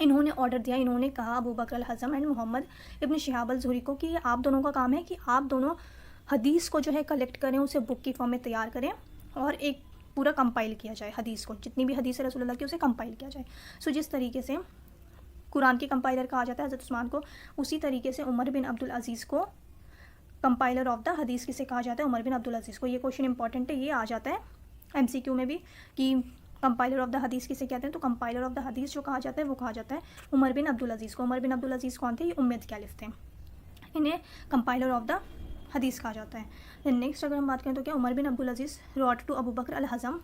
इन्होंने ऑर्डर दिया, इन्होंने कहा अबू बकर अल हज़म and Mohammad ibn Shihab al Zuhri को कि आप दोनों का काम है कि आप दोनों हदीस को जो है कलेक्ट करें, उसे बुक की फॉर्म में तैयार करें और एक पूरा कंपाइल किया जाए हदीस को, जितनी भी हदीस है रसूलुल्लाह की उसे कंपाइल किया जाए। सो जिस तरीके से कुरान के कंपाइलर कहा जाता है हज़रत उस्मान को, उसी तरीके से उमर बिन अब्दुल अज़ीज़ को कंपाइलर ऑफ द हदीस किसे कहा जाता है, उमर बिन अब्दुल अज़ीज़ को। ये क्वेश्चन इंपॉर्टेंट है, ये आ जाता है MCQ में भी कि कंपाइलर ऑफ द हदीस किसे कहते हैं। तो कंपाइलर ऑफ द हदीस जो कहा जाता है वो कहा जाता है उमर बिन अब्दुल अज़ीज़ को। उमर बिन अब्दुल अज़ीज़ कौन थे, ये उम्मयद कैलिफ थे, इन्हें कंपाइलर ऑफ द हदीस कहा जाता है। देन नेक्स्ट अगर हम बात करें तो क्या, उमर बिन अब्दुल अज़ीज़ रॉट टू अबू बकर अल हज़म।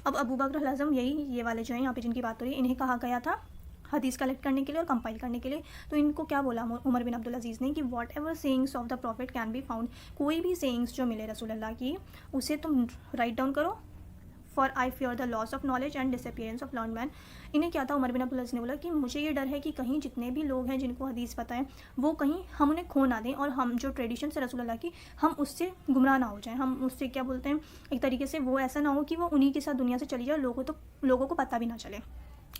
अब अबू बकर अल हज़म, यही ये वाले जो हैं यहाँ पे जिनकी बात हो रही है, इन्हें कहा गया था हदीस कलेक्ट करने के लिए और कंपाइल करने के लिए। तो इनको क्या बोला उमर बिन अब्दुल अज़ीज़ ने कि what ever sayings of the profit can be found, कोई भी सेइंग्स जो मिले रसूलुल्लाह की उसे तुम राइट डाउन करो, for I fear the loss of knowledge and disappearance of learn man. इन्हें क्या था, उमर बिन अब्दुल अज़ीज़ ने बोला कि मुझे ये डर है कि कहीं जितने भी लोग हैं जिनको हदीस पता है वो कहीं हम उन्हें खो ना दें और हम जो ट्रेडिशन है रसूलुल्लाह की हम उससे गुमराह ना हो जाएं, हम उससे क्या बोलते हैं एक तरीके से वो ऐसा ना हो कि वो उन्हीं के साथ दुनिया से चली जाए, लोगों को पता भी ना चले।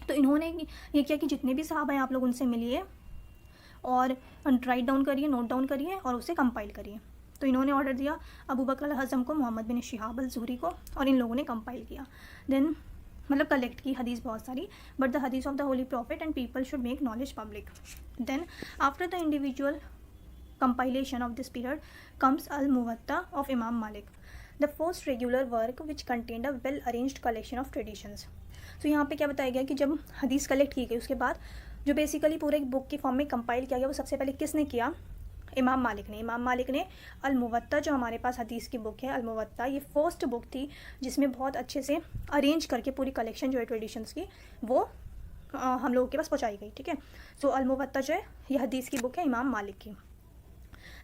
तो इन्होंने ये किया कि जितने भी सहाबा हैं आप लोग उनसे मिलिए और राइट डाउन करिए, नोट डाउन करिए और उसे कंपाइल करिए। तो इन्होंने ऑर्डर दिया अबू बकर अल हज़म को, मोहम्मद बिन शिहाब अल ज़ुहरी को, और इन लोगों ने कंपाइल किया। देन मतलब कलेक्ट की हदीस बहुत सारी, but the hadith of the holy prophet and people should make knowledge public. Then after the individual compilation of this period comes al-Muwatta of Imam Malik, the first regular work which contained a well arranged collection of traditions। तो यहाँ पे क्या बताया गया कि जब हदीस collect की गई उसके बाद जो बेसिकली पूरे एक बुक के फॉर्म में कंपाइल किया गया वो सबसे पहले किसने किया, इमाम मालिक ने। इमाम मालिक ने अल-मुवत्ता, जो हमारे पास हदीस की बुक है अल-मुवत्ता, ये फर्स्ट बुक थी जिसमें बहुत अच्छे से अरेंज करके पूरी कलेक्शन जो है ट्रेडिशंस की वो हम लोगों के पास पहुँचाई गई, ठीक है। सो अल-मुवत्ता जो है ये हदीस की बुक है इमाम मालिक की।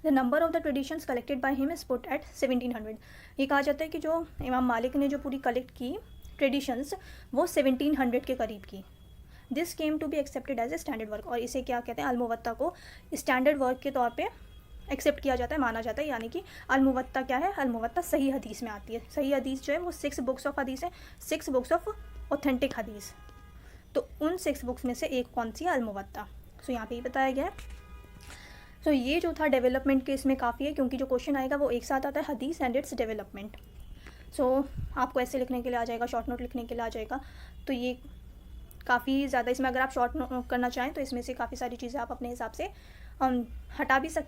The number of the traditions collected by him is put at 1700। ये कहा जाता है कि जो इमाम मालिक ने जो पूरी कलेक्ट की ट्रेडिशंस वो 1700 के करीब की। This came to be accepted as a standard work, और इसे क्या कहते हैं, अल-मुवत्ता को स्टैंडर्ड वर्क के तौर पे एक्सेप्ट किया जाता है, माना जाता है। यानी कि अल-मुवत्ता क्या है, अल-मुवत्ता सही हदीस में आती है। सही हदीस जो है वो 6 बुक्स ऑफ हदीस है, 6 बुक्स ऑफ ऑथेंटिक हदीस। तो उन 6 बुक्स में से एक कौन सी है, अल-मुवत्ता। सो यहाँ पे ही बताया गया है। सो ये जो था डेवलपमेंट के इसमें काफ़ी है, क्योंकि जो क्वेश्चन आएगा वो एक साथ आता है, हदीस एंड इट्स डेवलपमेंट। सो आपको ऐसे लिखने के लिए आ जाएगा, शॉर्ट नोट लिखने के लिए आ जाएगा। तो ये काफ़ी ज़्यादा, इसमें अगर आप शॉर्ट नोट करना चाहें तो इसमें से काफ़ी सारी चीज़ें आप अपने हिसाब से हटा भी सकते हैं।